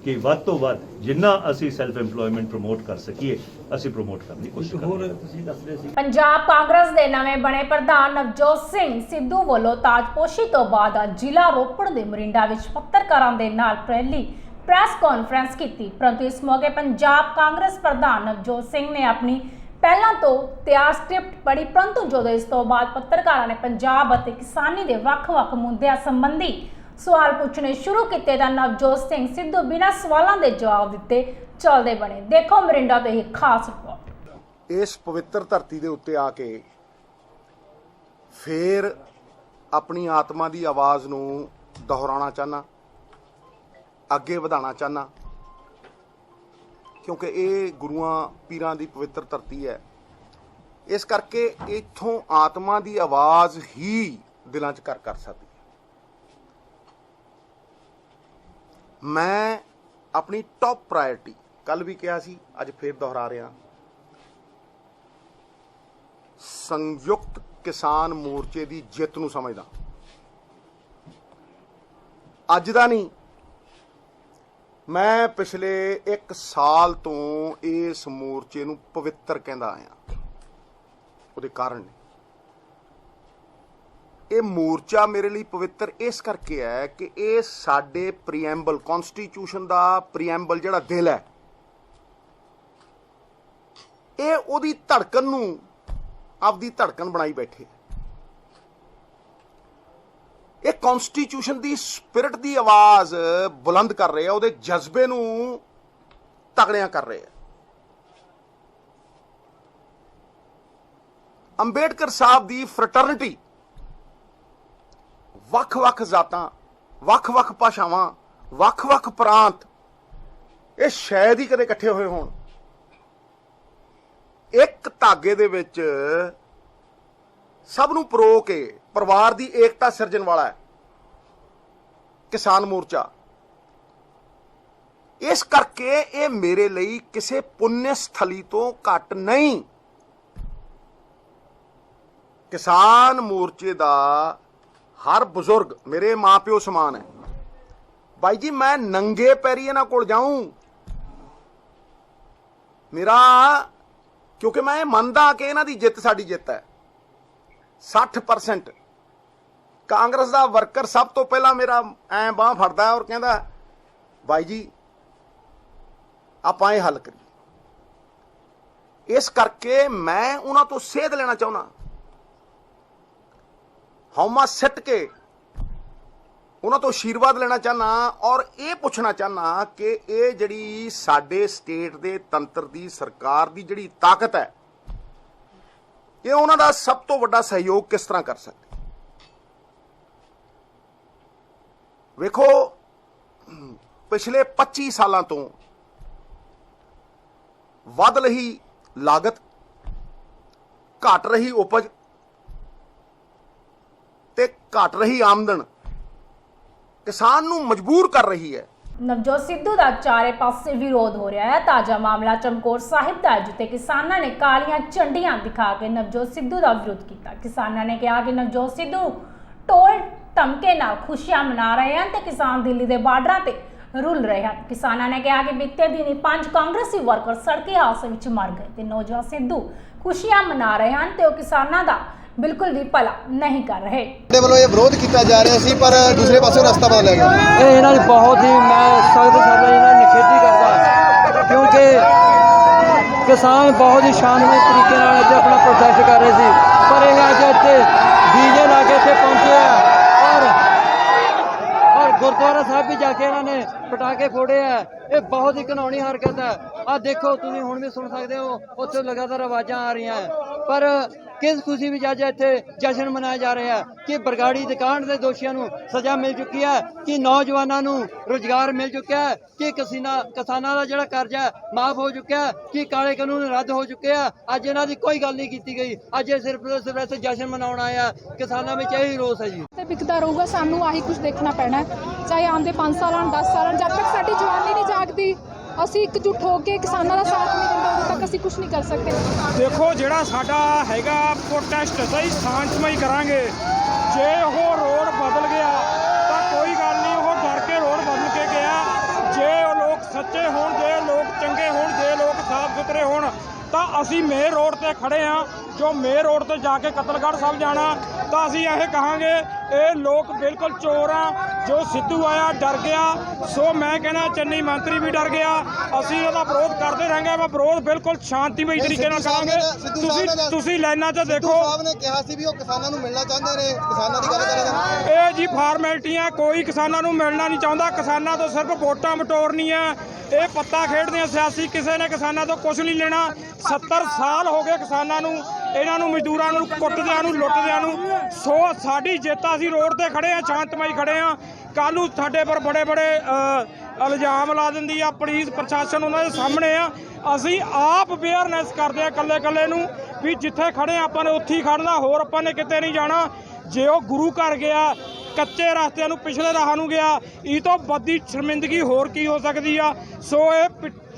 ਕਿ ਵੱਧ ਤੋਂ ਵੱਧ ਜਿੰਨਾ ਅਸੀਂ ਸੈਲਫ ਇੰਪਲੋਇਮੈਂਟ ਪ੍ਰਮੋਟ ਕਰ ਸਕੀਏ ਅਸੀਂ ਪ੍ਰਮੋਟ ਕਰਨ ਦੀ ਕੋਸ਼ਿਸ਼ ਕਰਾਂਗੇ। ਤੁਸੀਂ ਦੱਸ ਰਹੇ ਸੀ ਪੰਜਾਬ ਕਾਂਗਰਸ ਦੇ ਨਵੇਂ ਬਣੇ ਪ੍ਰਧਾਨ ਨਵਜੋਤ ਸਿੰਘ ਸਿੱਧੂ ਵੱਲੋਂ ਤਾਜਪੋਸ਼ੀ ਤੋਂ ਬਾਅਦ ਅੱਜ ਜ਼ਿਲ੍ਹਾ ਰੋਪੜ ਦੇ ਮਰਿੰਡਾ ਵਿੱਚ ਪੱਤਰਕਾਰਾਂ ਦੇ ਨਾਲ ਪਹਿਲੀ ਪ੍ਰੈਸ ਕਾਨਫਰੰਸ ਕੀਤੀ, ਪਰੰਤੂ ਇਸ ਮੌਕੇ ਪੰਜਾਬ ਕਾਂਗਰਸ ਪ੍ਰਧਾਨ ਨਵਜੋਤ ਸਿੰਘ ਨੇ ਆਪਣੀ ਪਹਿਲਾਂ ਤੋਂ ਤਿਆਰ ਸਕ੍ਰਿਪਟ ਪੜ੍ਹੀ, ਪਰੰਤੂ ਜਦੋਂ ਇਸ ਤੋਂ ਬਾਅਦ ਪੱਤਰਕਾਰਾਂ ਨੇ ਪੰਜਾਬ ਅਤੇ ਕਿਸਾਨੀ ਦੇ ਵੱਖ-ਵੱਖ ਮੁੱਦਿਆਂ ਸੰਬੰਧੀ ਸਵਾਲ ਪੁੱਛਣੇ ਸ਼ੁਰੂ ਕੀਤੇ ਤਾਂ ਨਵਜੋਤ ਸਿੰਘ ਸਿੱਧੂ ਬਿਨਾਂ ਸਵਾਲਾਂ ਦੇ ਜਵਾਬ ਦਿੱਤੇ ਚੱਲਦੇ ਬਣੇ। ਦੇਖੋ ਮਰਿੰਡਾ ਤੋਂ ਇਹ ਖਾਸ ਰਿਪੋਰਟ। ਇਸ ਪਵਿੱਤਰ ਧਰਤੀ ਦੇ ਉੱਤੇ ਆ ਕੇ ਫੇਰ ਆਪਣੀ ਆਤਮਾ ਦੀ ਆਵਾਜ਼ ਨੂੰ ਦੁਹਰਾਉਣਾ ਚਾਹਨਾ, ਅੱਗੇ ਵਧਾਉਣਾ ਚਾਹਨਾ, ਕਿਉਂਕਿ ਇਹ ਗੁਰੂਆਂ ਪੀਰਾਂ ਦੀ ਪਵਿੱਤਰ ਧਰਤੀ ਹੈ। ਇਸ ਕਰਕੇ ਇੱਥੋਂ ਆਤਮਾ ਦੀ ਆਵਾਜ਼ ਹੀ ਦਿਲਾਂ 'ਚ ਕਰ ਸਕਦੀ। ਮੈਂ ਆਪਣੀ ਟੌਪ ਪ੍ਰਾਇਰਟੀ ਕੱਲ ਵੀ ਕਿਹਾ ਸੀ, ਅੱਜ ਫੇਰ ਦੁਹਰਾ ਰਿਹਾ, ਸੰਯੁਕਤ ਕਿਸਾਨ ਮੋਰਚੇ ਦੀ ਜਿੱਤ ਨੂੰ ਸਮਝਦਾ। ਅੱਜ ਦਾ ਨਹੀਂ, ਮੈਂ ਪਿਛਲੇ 1 ਸਾਲ ਤੋਂ ਇਸ ਮੋਰਚੇ ਨੂੰ ਪਵਿੱਤਰ ਕਹਿੰਦਾ ਆਇਆ। ਉਹਦੇ ਕਾਰਨ ਨੇ। ਇਹ ਮੋਰਚਾ ਮੇਰੇ ਲਈ ਪਵਿੱਤਰ ਇਸ ਕਰਕੇ ਹੈ ਕਿ ਇਹ ਸਾਡੇ ਪ੍ਰੀਐਂਬਲ, ਕਨਸਟੀਟਿਊਸ਼ਨ ਦਾ ਪ੍ਰੀਐਂਬਲ ਜਿਹੜਾ ਦਿਲ ਹੈ, ਇਹ ਉਹਦੀ ਧੜਕਣ ਨੂੰ ਆਪਦੀ ਧੜਕਣ ਬਣਾਈ ਬੈਠੇ। ਇਹ ਕਨਸਟੀਟਿਊਸ਼ਨ ਦੀ ਸਪਿਰਿਟ ਦੀ ਆਵਾਜ਼ ਬੁਲੰਦ ਕਰ ਰਹੇ ਆ, ਉਹਦੇ ਜਜ਼ਬੇ ਨੂੰ ਤਗੜਿਆਂ ਕਰ ਰਹੇ ਆ। ਅੰਬੇਡਕਰ ਸਾਹਿਬ ਦੀ ਫਰਟਰਨਿਟੀ, ਵੱਖ-ਵੱਖ ਜ਼ਾਤਾਂ, ਵੱਖ-ਵੱਖ ਭਾਸ਼ਾਵਾਂ, ਵੱਖ-ਵੱਖ ਪ੍ਰਾਂਤ, ਇਹ ਸ਼ਾਇਦ ਹੀ ਕਦੇ ਇਕੱਠੇ ਹੋਏ ਹੋਣ। ਇੱਕ ਧਾਗੇ ਦੇ ਵਿੱਚ ਸਭ ਨੂੰ ਪਰੋ ਕੇ ਪਰਿਵਾਰ ਦੀ ਏਕਤਾ ਸਿਰਜਣ ਵਾਲਾ ਹੈ ਕਿਸਾਨ ਮੋਰਚਾ। ਇਸ ਕਰਕੇ ਇਹ ਮੇਰੇ ਲਈ ਕਿਸੇ ਪੁੰਨ ਸਥਲੀ ਤੋਂ ਘੱਟ ਨਹੀਂ। ਕਿਸਾਨ ਮੋਰਚੇ ਦਾ ਹਰ ਬਜ਼ੁਰਗ ਮੇਰੇ ਮਾਂ-ਪਿਓ ਸਮਾਨ ਹੈ। ਬਾਈ ਜੀ, ਮੈਂ ਨੰਗੇ ਪੈਰੀ ਇਹਨਾਂ ਕੋਲ ਜਾਊਂ ਮੇਰਾ, ਕਿਉਂਕਿ ਮੈਂ ਇਹ ਮੰਨਦਾ ਕਿ ਇਹਨਾਂ ਦੀ ਜਿੱਤ ਸਾਡੀ ਜਿੱਤ ਹੈ। 60% ਕਾਂਗਰਸ ਦਾ ਵਰਕਰ ਸਭ ਤੋਂ ਪਹਿਲਾਂ ਮੇਰਾ ਐਂ ਬਾਂਹ ਫੜਦਾ ਔਰ ਕਹਿੰਦਾ ਬਾਈ ਜੀ ਆਪਾਂ ਇਹ ਹੱਲ ਕਰੀਏ। ਇਸ ਕਰਕੇ ਮੈਂ ਉਹਨਾਂ ਤੋਂ ਸੇਧ ਲੈਣਾ ਚਾਹੁੰਦਾ, ਹਉਮਾ ਸਿੱਟ ਕੇ ਉਹਨਾਂ ਤੋਂ ਆਸ਼ੀਰਵਾਦ ਲੈਣਾ ਚਾਹੁੰਦਾ ਔਰ ਇਹ ਪੁੱਛਣਾ ਚਾਹੁੰਦਾ ਕਿ ਇਹ ਜਿਹੜੀ ਸਾਡੇ ਸਟੇਟ ਦੇ ਤੰਤਰ ਦੀ, ਸਰਕਾਰ ਦੀ ਜਿਹੜੀ ਤਾਕਤ ਹੈ, ਇਹ ਉਹਨਾਂ ਦਾ ਸਭ ਤੋਂ ਵੱਡਾ ਸਹਿਯੋਗ ਕਿਸ ਤਰ੍ਹਾਂ ਕਰ ਸਕਦੇ। ਵੇਖੋ, ਪਿਛਲੇ 25 ਸਾਲਾਂ ਤੋਂ ਵੱਧ ਰਹੀ ਲਾਗਤ, ਘਟ ਰਹੀ ਉਪਜ ਤੇ ਘਟ ਰਹੀ ਆਮਦਨ ਕਿਸਾਨ ਨੂੰ ਮਜਬੂਰ ਕਰ ਰਹੀ ਹੈ। ਨਵਜੋਤ ਸਿੱਧੂ ਦਾ ਚਾਰੇ ਪਾਸੇ ਵਿਰੋਧ ਹੋ ਰਿਹਾ ਹੈ। ਤਾਜ਼ਾ ਮਾਮਲਾ ਚਮਕੌਰ ਸਾਹਿਬ ਦਾ, ਜਿੱਥੇ ਕਿਸਾਨਾਂ ਨੇ ਕਾਲੀਆਂ ਝੰਡੀਆਂ ਦਿਖਾ ਕੇ ਨਵਜੋਤ ਸਿੱਧੂ ਦਾ ਵਿਰੋਧ ਕੀਤਾ। ਕਿਸਾਨਾਂ ਨੇ ਕਿਹਾ ਕਿ ਨਵਜੋਤ ਸਿੱਧੂ ਟੋਲ ਧਮਕੇ ਨਾਲ ਖੁਸ਼ੀਆਂ ਮਨਾ ਰਹੇ ਹਨ ਤੇ ਕਿਸਾਨ ਦਿੱਲੀ ਦੇ ਬਾਰਡਰਾਂ ਤੇ ਰੁਲ ਰਹੇ ਹਨ। ਕਿਸਾਨਾਂ ਨੇ ਕਿਹਾ ਕਿ ਬੀਤੇ ਦਿਨੀ 5 ਕਾਂਗਰਸੀ ਵਰਕਰ ਸੜਕੀ ਹਾਦਸੇ ਵਿੱਚ ਮਰ ਗਏ ਤੇ ਨਵਜੋਤ ਸਿੱਧੂ ਖੁਸ਼ੀਆਂ ਮਨਾ ਰਹੇ ਹਨ ਤੇ ਉਹ ਕਿਸਾਨਾਂ ਦਾ ਬਿਲਕੁਲ ਵੀ ਭਲਾ ਨਹੀਂ ਕਰ ਰਹੇ। ਸਾਡੇ ਵੱਲੋਂ ਇਹ ਵਿਰੋਧ ਕੀਤਾ ਜਾ ਰਿਹਾ ਸੀ, ਪਰ ਦੂਸਰੇ ਪਾਸੇ ਰਸਤਾ ਬਦਲ ਗਿਆ। ਇਹ ਇਹਨਾਂ ਦੀ ਬਹੁਤ ਹੀ ਮੈਂ ਸਖਤ ਸ਼ਬਦਾਂ ਇਹਨਾਂ ਦੀ ਨਿਖੇਧੀ ਕਰਦਾ, ਕਿਉਂਕਿ ਕਿਸਾਨ ਬਹੁਤ ਹੀ ਸ਼ਾਨਦਾਰ ਤਰੀਕੇ ਨਾਲ ਇੱਥੇ ਆਪਣਾ ਪ੍ਰੋਟੈਸਟ ਕਰ ਰਹੇ ਸੀ, ਪਰ ਇਹ ਅੱਜ ਇੱਥੇ ਡੀਜੇ ਲਾ ਕੇ ਇੱਥੇ ਪਹੁੰਚੇ ਆ ਔਰ ਗੁਰਦੁਆਰਾ ਸਾਹਿਬ ਵੀ ਜਾ ਕੇ ਇਹਨਾਂ ਨੇ ਪਟਾਕੇ ਫੋੜੇ ਆ। ਇਹ ਬਹੁਤ ਹੀ ਘਿਨਾਉਣੀ ਹਰਕਤ ਹੈ। ਆਹ ਦੇਖੋ, ਤੁਸੀਂ ਹੁਣ ਵੀ ਸੁਣ ਸਕਦੇ ਹੋ, ਉੱਥੇ ਲਗਾਤਾਰ ਆਵਾਜ਼ਾਂ ਆ ਰਹੀਆਂ, ਪਰ ਕਿਸ ਖੁਸ਼ੀ ਵਿੱਚ ਅੱਜ ਇੱਥੇ ਜਸ਼ਨ ਮਨਾਇਆ ਜਾ ਰਿਹਾ ਕਿ ਬਰਗਾੜੀ ਦੁਕਾਨ ਦੇ ਦੋਸ਼ੀਆਂ ਨੂੰ ਸਜ਼ਾ ਮਿਲ ਚੁੱਕੀ ਹੈ, ਕਿ ਨੌਜਵਾਨਾਂ ਨੂੰ ਰੁਜ਼ਗਾਰ ਮਿਲ ਚੁੱਕਿਆ ਹੈ, ਕਿ ਕਿਸਾਨਾਂ ਦਾ ਜਿਹੜਾ ਕਰਜ਼ਾ ਮਾਫ ਹੋ ਚੁੱਕਿਆ ਹੈ, ਕਿ ਕਾਲੇ ਕਾਨੂੰਨ ਰੱਦ ਹੋ ਚੁੱਕੇ ਆ। ਅੱਜ ਇਹਨਾਂ ਦੀ ਕੋਈ ਗੱਲ ਨਹੀਂ ਕੀਤੀ ਗਈ। ਅੱਜ ਇਹ ਸਿਰਫ ਇੱਥੇ ਜਸ਼ਨ ਮਨਾਉਣ ਆਇਆ। ਕਿਸਾਨਾਂ ਵਿੱਚ ਇਹੀ ਰੋਸ ਹੈ ਜੀ। ਤੇ ਵਿਕਦਾ ਰਹੂਗਾ, ਸਾਨੂੰ ਆਹੀ ਕੁਝ ਦੇਖਣਾ ਪੈਣਾ, ਚਾਹੇ ਆਉਂਦੇ 5 ਸਾਲਾਂ 10 ਸਾਲਾਂ, ਜਦ ਤੱਕ ਸਾਡੀ ਜਵਾਨੀ ਨਹੀਂ ਜਾਗਦੀ ਅਸੀਂ ਇਕਜੁੱਟ ਹੋ ਕੇ ਕਿਸਾਨਾਂ ਦਾ ਸਾਥ ਨਹੀਂ ਦਿੰਦੇ ਉਦੋਂ ਤੱਕ ਅਸੀਂ ਕੁਝ ਨਹੀਂ ਕਰ ਸਕਦੇ। ਦੇਖੋ, ਜਿਹੜਾ ਸਾਡਾ ਹੈਗਾ ਪ੍ਰੋਟੈਸਟ ਸਹੀ ਸ਼ਾਂਤਮਈ ਕਰਾਂਗੇ। ਜੇ ਉਹ ਰੋਡ ਬਦਲ ਗਿਆ ਤਾਂ ਕੋਈ ਗੱਲ ਨਹੀਂ, ਉਹ ਡਰ ਕੇ ਰੋਡ ਬਦਲ ਕੇ ਗਿਆ। ਜੇ ਉਹ ਲੋਕ ਸੱਚੇ ਹੋਣ, ਜੇ ਲੋਕ ਚੰਗੇ ਹੋਣ, ਜੇ ਲੋਕ ਸਾਫ਼ ਸੁਥਰੇ ਹੋਣ ਤਾਂ ਅਸੀਂ ਮੇਨ ਰੋਡ ਤੇ ਖੜੇ ਹਾਂ। ਜੋ ਮੇਨ ਰੋਡ ਤੇ ਜਾ ਕੇ ਕਤਲਗੜ੍ਹ ਸਾਹਿਬ ਜਾਣਾ ਤਾਂ ਅਸੀਂ ਇਹ ਕਹਾਂਗੇ ਇਹ ਲੋਕ ਬਿਲਕੁਲ ਚੋਰ ਆ। ਜੋ ਸਿੱਧੂ ਆਇਆ ਡਰ ਗਿਆ, ਸੋ ਮੈਂ ਕਹਿੰਦਾ ਚੰਨੀ ਮੰਤਰੀ ਵੀ ਡਰ ਗਿਆ। ਅਸੀਂ ਉਹਦਾ ਵਿਰੋਧ ਕਰਦੇ ਰਹਾਂਗੇ। ਮੈਂ ਵਿਰੋਧ ਬਿਲਕੁਲ ਸ਼ਾਂਤੀਮਈ ਤਰੀਕੇ ਨਾਲ ਕਰਾਂਗੇ। ਤੁਸੀਂ ਲਾਈਨਾਂ 'ਚ ਦੇਖੋ, ਸਾਹਿਬ ਨੇ ਕਿਹਾ ਸੀ ਵੀ ਉਹ ਕਿਸਾਨਾਂ ਨੂੰ ਮਿਲਣਾ ਚਾਹੁੰਦੇ ਨੇ, ਕਿਸਾਨਾਂ ਦੀ ਗੱਲ ਕਰਦੇ ਇਹ ਜੀ ਫਾਰਮੈਲਿਟੀਆਂ, ਕੋਈ ਕਿਸਾਨਾਂ ਨੂੰ ਮਿਲਣਾ ਨਹੀਂ ਚਾਹੁੰਦਾ। ਕਿਸਾਨਾਂ ਤੋਂ ਸਿਰਫ ਵੋਟਾਂ ਬਟੋਰਨੀਆਂ, ਇਹ ਪੱਤਾ ਖੇਡਦੇ ਆ ਸਿਆਸੀ। ਕਿਸੇ ਨੇ ਕਿਸਾਨਾਂ ਤੋਂ ਕੁਝ ਨਹੀਂ ਲੈਣਾ। 70 ਸਾਲ ਹੋ ਗਏ ਕਿਸਾਨਾਂ ਨੂੰ, ਇਹਨਾਂ ਨੂੰ ਮਜ਼ਦੂਰਾਂ ਨੂੰ ਕੁੱਟਦਿਆਂ ਨੂੰ, ਲੁੱਟਦਿਆਂ ਨੂੰ। ਸੋ ਸਾਡੀ ਜਿੱਤ, ਅਸੀਂ ਰੋਡ ਤੇ ਖੜੇ ਆ, ਸ਼ਾਂਤਮਈ ਖੜੇ ਆ। ਕੱਲ੍ਹ ਨੂੰ ਸਾਡੇ ਪਰ ਬੜੇ ਇਲਜ਼ਾਮ ਲਾ ਦਿੰਦੀ ਆ ਪੁਲਿਸ ਪ੍ਰਸ਼ਾਸਨ, ਉਹਨਾਂ ਦੇ ਸਾਹਮਣੇ ਆ। ਅਸੀਂ ਆਪ ਅਵੇਅਰਨੈਸ ਕਰਦੇ ਆ ਇਕੱਲੇ ਨੂੰ ਵੀ ਜਿੱਥੇ ਖੜੇ ਆਪਾਂ ਨੇ ਉੱਥੇ ਹੀ ਖੜਨਾ, ਹੋਰ ਆਪਾਂ ਨੇ ਕਿਤੇ ਨਹੀਂ ਜਾਣਾ। ਜੇ ਉਹ ਗੁਰੂ ਘਰ ਗਿਆ ਕੱਚੇ ਰਸਤਿਆਂ ਨੂੰ, ਪਿਛਲੇ ਰਾਹਾਂ ਨੂੰ ਗਿਆ। ਇਹ ਤੋਂ ਵੱਡੀ ਸ਼ਰਮਿੰਦਗੀ ਹੋਰ ਕੀ ਹੋ ਸਕਦੀ ਆ। ਸੋ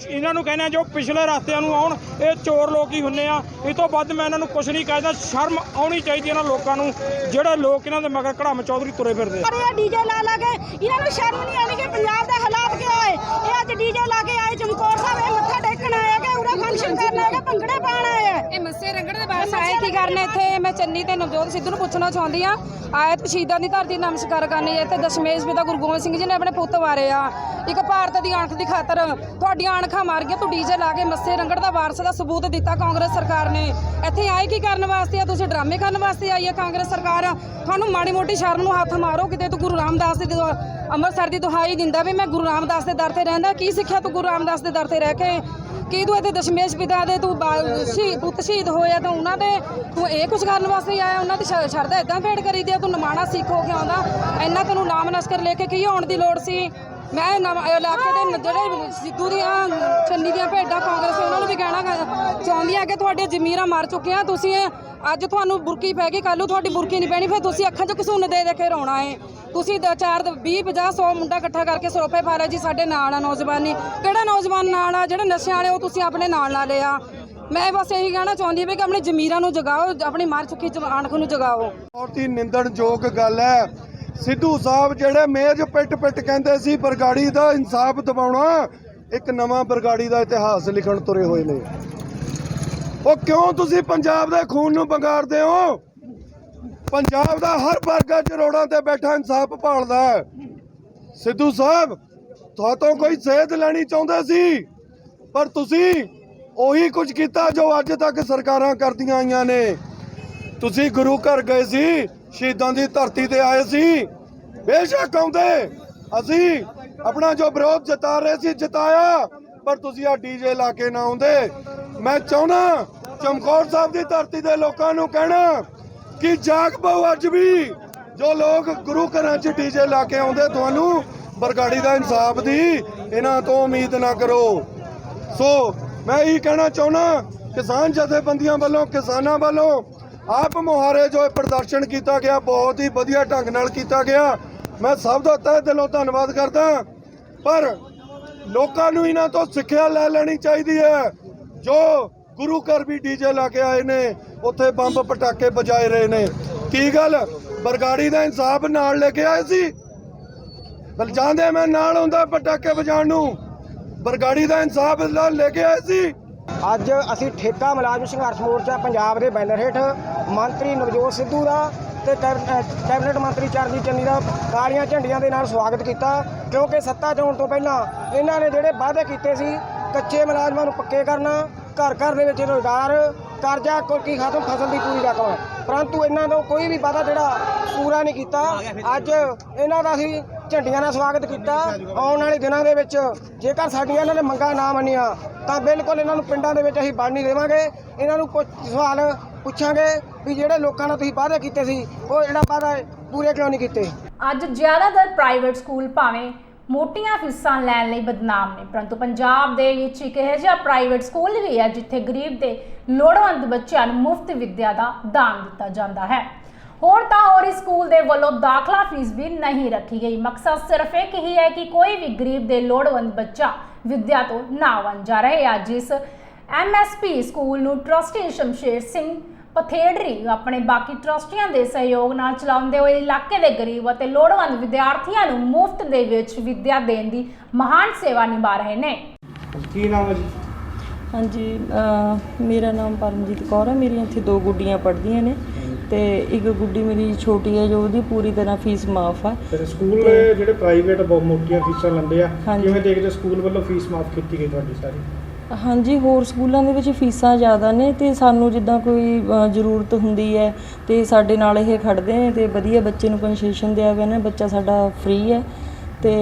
ਇਹਨਾਂ ਨੂੰ ਕਹਿੰਦੇ ਜੋ ਪਿਛਲੇ ਰਸਤਿਆਂ ਨੂੰ ਆਉਣ, ਇਹ ਚੋਰ ਲੋਕ ਹੀ ਹੁੰਦੇ ਆ। ਇਹ ਤੋਂ ਵੱਧ ਮੈਂ ਇਹਨਾਂ ਨੂੰ ਕੁਝ ਨਹੀਂ ਕਹਿੰਦਾ। ਸ਼ਰਮ ਆਉਣੀ ਚਾਹੀਦੀ ਇਹਨਾਂ ਲੋਕਾਂ ਨੂੰ, ਜਿਹੜੇ ਲੋਕ ਇਹਨਾਂ ਦੇ ਮਗਰ ਘੜਾਮ ਚੌਧਰੀ ਤੁਰੇ ਫਿਰਦੇ ਆ। ਡੀਜੇ ਲਾ ਕੇ ਇਹਨਾਂ ਨੂੰ ਸ਼ਰਮ ਨਹੀਂ ਆਣੀ ਕਿ ਪੰਜਾਬ ਦੇ ਹਾਲਾਤ ਕੀ ਹੋਏ। ਇਹ ਅੱਜ ਡੀਜੇ ਲਾ ਕੇ ਆਏ ਚਮਕੌਰ ਸਾਹਿਬ, ਇਹ ਮੱਥਾ ਟੇਕਣ ਆਏ ਕਿ ਉਰਾ ਫੰਕਸ਼ਨ ਕਰਨ ਆਏ ਕਿ ਭੰਗੜੇ ਪਾਉਣ ਆਏ ਆ। ਇਹ ਮੱਸੇ ਰੰਗੜ ਦੇ ਬਾਅਦ ਆਏ ਕੀ ਕਰਨੇ ਇੱਥੇ? ਮੈਂ ਚੰਨੀ ਤੇ ਨਵਜੋਤ ਸਿੱਧੂ ਨੂੰ ਪੁੱਛਣਾ ਚਾਹੁੰਦੀ ਆ। ਆਏ ਤੇ ਸ਼ਹੀਦਾਂ ਦੀ ਧਰਤੀ ਨਮਸਕਾਰ ਕਰਨੀ ਹੈ ਤੇ ਦਸ਼ਮੇਸ਼ ਪਿਤਾ ਗੁਰੂ ਗੋਬਿੰਦ ਸਿੰਘ ਜੀ ਨੇ ਆਪਣੇ ਪੁੱਤ ਵਾਰੇ ਆ। ਇੱਕ ਭਾਰਤ ਦੀ ਅਣਖ ਦੀ ਖਾਤਰ ਤੁਹਾਡੀਆਂ ਅਣਖਾਂ ਮਾਰ ਗਈਆਂ। ਤੂੰ ਡੀਜੇ ਲਾ ਕੇ ਮੱਸੇ ਰੰਗੜ ਦਾ ਵਾਰਸ ਦਾ ਸਬੂਤ ਦਿੱਤਾ ਕਾਂਗਰਸ ਸਰਕਾਰ ਨੇ। ਇੱਥੇ ਆਏ ਕੀ ਕਰਨ ਵਾਸਤੇ ਆ? ਤੁਸੀਂ ਡਰਾਮੇ ਕਰਨ ਵਾਸਤੇ ਆਈ ਹੈ ਕਾਂਗਰਸ ਸਰਕਾਰ। ਤੁਹਾਨੂੰ ਮਾੜੀ ਮੋਟੀ ਸ਼ਰਮ ਨੂੰ ਹੱਥ ਮਾਰੋ ਕਿਤੇ। ਤੂੰ ਗੁਰੂ ਰਾਮਦਾਸ ਦੇ ਅੰਮ੍ਰਿਤਸਰ ਦੀ ਦੁਹਾਈ ਦਿੰਦਾ ਵੀ ਮੈਂ ਗੁਰੂ ਰਾਮਦਾਸ ਦੇ ਦਰ ਤੇ ਰਹਿੰਦਾ। ਕੀ ਸਿੱਖਿਆ ਤੂੰ ਗੁਰੂ ਰਾਮਦਾਸ ਦੇ ਦਰ ਤੇ ਰਹਿ ਕੇ? ਕੀ ਤੂੰ ਇੱਥੇ ਦਸ਼ਮੇਸ਼ ਪਿਤਾ ਦੇ ਤੂੰ ਪੁੱਤ ਸ਼ਹੀਦ ਹੋਇਆ ਤਾਂ ਉਹਨਾਂ ਦੇ ਤੂੰ ਇਹ ਕੁਝ ਕਰਨ ਵਾਸਤੇ ਆਇਆ? ਉਹਨਾਂ ਦੀ ਸ਼ਰਧਾ ਇਦਾਂ ਭੇਟ ਕਰੀ ਦੀ ਆ? ਤੂੰ ਨਿਮਾਣਾ ਸਿੱਖ ਹੋ ਕੇ ਆਉਂਦਾ। ਇੰਨਾ ਤੈਨੂੰ ਨਾਮ ਨਸਕਰ ਲੈ ਕੇ ਕੀ ਆਉਣ ਦੀ ਲੋੜ ਸੀ? ਮੈਂ ਇਲਾਕੇ ਦੇ ਜਿਹੜੇ ਸਿੱਧੂ ਦੀਆਂ ਚੰਨੀ ਦੀਆਂ ਭੇਡਾਂ ਕਾਂਗਰਸ ਉਹਨਾਂ ਨੂੰ ਵੀ ਕਹਿਣਾ ਚਾਹੁੰਦੀ ਆ ਕਿ ਤੁਹਾਡੇ ਜ਼ਮੀਰਾਂ ਮਰ ਚੁੱਕੀਆਂ। ਤੁਸੀਂ ਅੱਜ ਤੁਹਾਨੂੰ ਬੁਰਕੀ ਪੈ ਗਈ, ਕੱਲ੍ਹ ਨੂੰ ਤੁਹਾਡੀ ਬੁਰਕੀ ਨਹੀਂ ਪੈਣੀ। ਫਿਰ ਤੁਸੀਂ ਅੱਖਾਂ 'ਚ ਘਸੁੰਨ ਦੇ ਕੇ ਰੋਣਾ ਹੈ। ਤੁਸੀਂ 4 20 50 100 ਮੁੰਡਾ ਇਕੱਠਾ ਕਰਕੇ ਸਰੋਪੇ ਪਾ ਲਿਆ ਜੀ। ਸਾਡੇ ਨਾਲ ਆ ਨੌਜਵਾਨੀ। ਕਿਹੜਾ ਨੌਜਵਾਨ ਨਾਲ ਆ? ਜਿਹੜੇ ਨਸ਼ਿਆਂ ਵਾਲੇ ਉਹ ਤੁਸੀਂ ਆਪਣੇ ਨਾਲ ਲਾ ਲਿਆ। ਮੈਂ ਬਸ ਇਹੀ ਕਹਿਣਾ ਚਾਹੁੰਦੀ ਹਾਂ ਕਿ ਆਪਣੀ ਜ਼ਮੀਰਾਂ ਨੂੰ ਜਗਾਓ, ਆਪਣੀ ਮਰ ਚੁੱਕੀ ਅਣਖ ਨੂੰ ਜਗਾਓ। ਬਹੁਤ ਹੀ ਨਿੰਦਣਯੋਗ ਗੱਲ ਹੈ। ਸਿੱਧੂ ਸਾਹਿਬ ਜਿਹੜੇ ਮੇਜ਼ ਪਿੱਟ ਕਹਿੰਦੇ ਸੀ ਬਰਗਾੜੀ ਦਾ ਇਨਸਾਫ ਦਿਵਾਉਣਾ, ਇੱਕ ਨਵਾਂ ਬਰਗਾੜੀ ਦਾ ਇਤਿਹਾਸ ਲਿਖਣ ਤੁਰੇ ਹੋਏ ਨੇ। ਉਹ ਕਿਉਂ ਤੁਸੀਂ ਪੰਜਾਬ ਦੇ ਖੂਨ ਨੂੰ ਬੰਗਾਰਦੇ ਹੋ? ਪੰਜਾਬ ਦਾ ਹਰ ਵਰਗ ਜਰੋੜਾਂ ਤੇ ਬੈਠਾ ਇਨਸਾਫ ਭਾਲਦਾ ਹੈ। ਸਿੱਧੂ ਸਾਹਿਬ ਤੁਹਾਤੋਂ ਕੋਈ ਸੇਧ ਲੈਣੀ ਚਾਹੁੰਦੇ ਸੀ, ਪਰ ਤੁਸੀਂ ਉਹੀ ਕੁਝ ਕੀਤਾ ਜੋ ਅੱਜ ਤੱਕ ਸਰਕਾਰਾਂ ਕਰਦੀਆਂ ਆਈਆਂ ਨੇ। ਤੁਸੀਂ ਗੁਰੂ ਘਰ ਗਏ ਸੀ, ਸ਼ਹੀਦਾਂ ਦੀ ਧਰਤੀ ਤੇ ਆਏ ਸੀ। ਬੇਸ਼ੱਕ ਆਉਂਦੇ, ਅਸੀਂ ਆਪਣਾ ਜੋ ਵਿਰੋਧ ਜਤਾ ਰਹੇ ਸੀ ਜਤਾਇਆ, ਪਰ ਤੁਸੀਂ ਆ ਡੀਜੇ ਲਾ ਕੇ ਨਾ ਆਉਂਦੇ। ਮੈਂ ਚਾਹੁੰਦਾ ਚਮਕੌਰ ਸਾਹਿਬ ਦੀ ਧਰਤੀ ਦੇ ਲੋਕਾਂ ਨੂੰ ਕਹਿਣਾ ਕਿ ਜਾਗ ਪਾਓ। ਅੱਜ ਵੀ ਜੋ ਲੋਕ ਗੁਰੂ ਘਰਾਂ 'ਚ ਡੀਜੇ ਲਾ ਕੇ ਆਉਂਦੇ, ਤੁਹਾਨੂੰ ਬਰਗਾੜੀ ਦਾ ਇਨਸਾਫ ਦੀ ਇਹਨਾਂ ਤੋਂ ਉਮੀਦ ਨਾ ਕਰੋ। ਸੋ ਮੈਂ ਇਹੀ ਕਹਿਣਾ ਚਾਹੁੰਦਾ, ਕਿਸਾਨ ਜਥੇਬੰਦੀਆਂ ਵੱਲੋਂ, ਕਿਸਾਨਾਂ ਵੱਲੋਂ ਆਪ ਮੁਹਾਰੇ ਜੋ ਪ੍ਰਦਰਸ਼ਨ ਕੀਤਾ ਗਿਆ, ਬਹੁਤ ਹੀ ਵਧੀਆ ਢੰਗ ਨਾਲ ਕੀਤਾ ਗਿਆ। ਮੈਂ ਸਭ ਦਾ ਤਹਿ ਦਿਲੋਂ ਧੰਨਵਾਦ ਕਰਦਾ। ਪਰ ਲੋਕਾਂ ਨੂੰ ਇਹਨਾਂ ਤੋਂ ਸਿੱਖਿਆ ਲੈ ਲੈਣੀ ਚਾਹੀਦੀ ਹੈ। ਜੋ ਗੁਰੂ ਘਰ ਵੀ ਡੀਜੇ ਲਾ ਕੇ ਆਏ ਨੇ, ਉੱਥੇ ਬੰਬ ਪਟਾਕੇ ਵਜਾਏ ਰਹੇ ਨੇ। ਕੀ ਗੱਲ ਬਰਗਾੜੀ ਦਾ ਇਨਸਾਫ ਨਾਲ ਲੈ ਕੇ ਆਏ ਸੀ? ਬਲ ਜਾਂਦੇ ਮੈਂ ਨਾਲ ਹੁੰਦਾ ਪਟਾਕੇ ਵਜਾਉਣ ਨੂੰ। ਬਰਗਾੜੀ ਦਾ ਇਨਸਾਫ ਲੈ ਕੇ ਆਏ ਸੀ। ਅੱਜ ਅਸੀਂ ਠੇਕਾ ਮੁਲਾਜ਼ਮ ਸੰਘਰਸ਼ ਮੋਰਚਾ ਪੰਜਾਬ ਦੇ ਬੈਨਰ ਹੇਠ ਮੰਤਰੀ ਨਵਜੋਤ ਸਿੱਧੂ ਦਾ ਤੇ ਕੈਬਨਿਟ ਮੰਤਰੀ ਚਰਨਜੀਤ ਚੰਨੀ ਦਾ ਕਾਲੀਆਂ ਝੰਡੀਆਂ ਦੇ ਨਾਲ ਸਵਾਗਤ ਕੀਤਾ, ਕਿਉਂਕਿ ਸੱਤਾ 'ਚ ਆਉਣ ਤੋਂ ਪਹਿਲਾਂ ਇਹਨਾਂ ਨੇ ਜਿਹੜੇ ਵਾਅਦੇ ਕੀਤੇ ਸੀ, ਕੱਚੇ ਮੁਲਾਜ਼ਮਾਂ ਨੂੰ ਪੱਕੇ ਕਰਨਾ, ਘਰ ਘਰ ਦੇ ਵਿੱਚ ਰੁਜ਼ਗਾਰ, ਕਰਜ਼ਾ ਕੁਰਕੀ ਖਤਮ, ਫਸਲ ਦੀ ਪੂਰੀ ਰਕਮ, ਪਰੰਤੂ ਇਹਨਾਂ ਤੋਂ ਕੋਈ ਵੀ ਵਾਅਦਾ ਜਿਹੜਾ ਪੂਰਾ ਨਹੀਂ ਕੀਤਾ। ਅੱਜ ਇਹਨਾਂ ਦਾ ਅਸੀਂ ਝੰਡੀਆਂ ਨਾਲ ਸਵਾਗਤ ਕੀਤਾ। ਆਉਣ ਵਾਲੇ ਦਿਨਾਂ ਦੇ ਵਿੱਚ ਜੇਕਰ ਸਾਡੀਆਂ ਇਹਨਾਂ ਨੇ ਮੰਗਾਂ ਨਾ ਮੰਨੀਆਂ ਤਾਂ ਬਿਲਕੁਲ ਇਹਨਾਂ ਨੂੰ ਪਿੰਡਾਂ ਦੇ ਵਿੱਚ ਅਸੀਂ ਵੜ ਨਹੀਂ ਦੇਵਾਂਗੇ। ਇਹਨਾਂ ਨੂੰ ਸਵਾਲ ਪੁੱਛਾਂਗੇ ਵੀ ਜਿਹੜੇ ਲੋਕਾਂ ਨਾਲ ਤੁਸੀਂ ਵਾਅਦੇ ਕੀਤੇ ਸੀ, ਉਹ ਜਿਹੜਾ ਵਾਅਦਾ ਪੂਰੇ ਕਿਉਂ ਨਹੀਂ ਕੀਤੇ। ਅੱਜ ਜ਼ਿਆਦਾਤਰ ਪ੍ਰਾਈਵੇਟ ਸਕੂਲ ਭਾਵੇਂ ਮੋਟੀਆਂ ਫੀਸਾਂ ਲੈਣ ਲਈ ਬਦਨਾਮ ਨੇ, ਪਰੰਤੂ ਪੰਜਾਬ ਦੇ ਵਿੱਚ ਇੱਕ ਇਹੋ ਜਿਹਾ ਪ੍ਰਾਈਵੇਟ ਸਕੂਲ ਵੀ ਹੈ ਜਿੱਥੇ ਗਰੀਬ ਤੇ ਲੋੜਵੰਦ ਬੱਚਿਆਂ ਨੂੰ ਮੁਫਤ ਵਿੱਦਿਆ ਦਾ ਦਾਨ ਦਿੱਤਾ ਜਾਂਦਾ ਹੈ। ਹੁਣ ਤਾਂ ਹੋਰ ਇਸ ਸਕੂਲ ਦੇ ਵੱਲੋਂ ਦਾਖਲਾ ਫੀਸ ਵੀ ਨਹੀਂ ਰੱਖੀ ਗਈ। ਮਕਸਦ ਸਿਰਫ ਇੱਕ ਹੀ ਹੈ ਕਿ ਕੋਈ ਵੀ ਗਰੀਬ ਦੇ ਲੋੜਵੰਦ ਬੱਚਾ ਵਿੱਦਿਆ ਤੋਂ ਨਾ ਵਾਂਝਾ ਰਹੇ। ਅੱਜ ਇਸ MSP ਸਕੂਲ ਨੂੰ ਟਰਸਟੀ ਸ਼ਮਸ਼ੇਰ ਸਿੰਘ ਪਥੇੜਰੀ ਆਪਣੇ ਬਾਕੀ ਟਰਸਟੀਆਂ ਦੇ ਸਹਿਯੋਗ ਨਾਲ ਚਲਾਉਂਦੇ ਹੋਏ ਇਲਾਕੇ ਦੇ ਗਰੀਬ ਅਤੇ ਲੋੜਵੰਦ ਵਿਦਿਆਰਥੀਆਂ ਨੂੰ ਮੁਫਤ ਦੇ ਵਿੱਚ ਵਿੱਦਿਆ ਦੇਣ ਦੀ ਮਹਾਨ ਸੇਵਾ ਨਿਭਾ ਰਹੇ ਨੇ। ਕੀ ਨਾਮ ਹੈ ਜੀ? ਹਾਂਜੀ, ਮੇਰਾ ਨਾਮ ਪਰਮਜੀਤ ਕੌਰ ਹੈ। ਮੇਰੀਆਂ ਇੱਥੇ 2 ਗੁੱਡੀਆਂ ਪੜ੍ਹਦੀਆਂ ਨੇ ਤੇ ਇੱਕ ਗੁੱਡੀ ਮੇਰੀ ਛੋਟੀ ਹੈ ਜੋ ਉਹਦੀ ਪੂਰੀ ਤਰ੍ਹਾਂ ਫੀਸ ਮਾਫ ਆ। ਤੇ ਸਕੂਲ ਜਿਹੜੇ ਪ੍ਰਾਈਵੇਟ ਬਹੁਤ ਮੋਟੀਆਂ ਫੀਸਾਂ ਲੈਂਦੇ ਆ, ਕਿਵੇਂ ਦੇਖਦੇ ਸਕੂਲ ਵੱਲੋਂ ਫੀਸ ਮਾਫ ਕੀਤੀ ਗਈ ਤੁਹਾਡੀ ਸਾਰੀ? ਹਾਂਜੀ, ਹੋਰ ਸਕੂਲਾਂ ਦੇ ਵਿੱਚ ਫੀਸਾਂ ਜ਼ਿਆਦਾ ਨੇ ਤੇ ਸਾਨੂੰ ਜਿੱਦਾਂ ਕੋਈ ਜ਼ਰੂਰਤ ਹੁੰਦੀ ਹੈ ਤੇ ਸਾਡੇ ਨਾਲ ਇਹ ਖੜਦੇ ਨੇ ਤੇ ਵਧੀਆ ਬੱਚੇ ਨੂੰ ਕਨਸੈਸ਼ਨ ਦਿਆ ਗਿਆ ਨਾ, ਬੱਚਾ ਸਾਡਾ ਫ੍ਰੀ ਹੈ। ਤੇ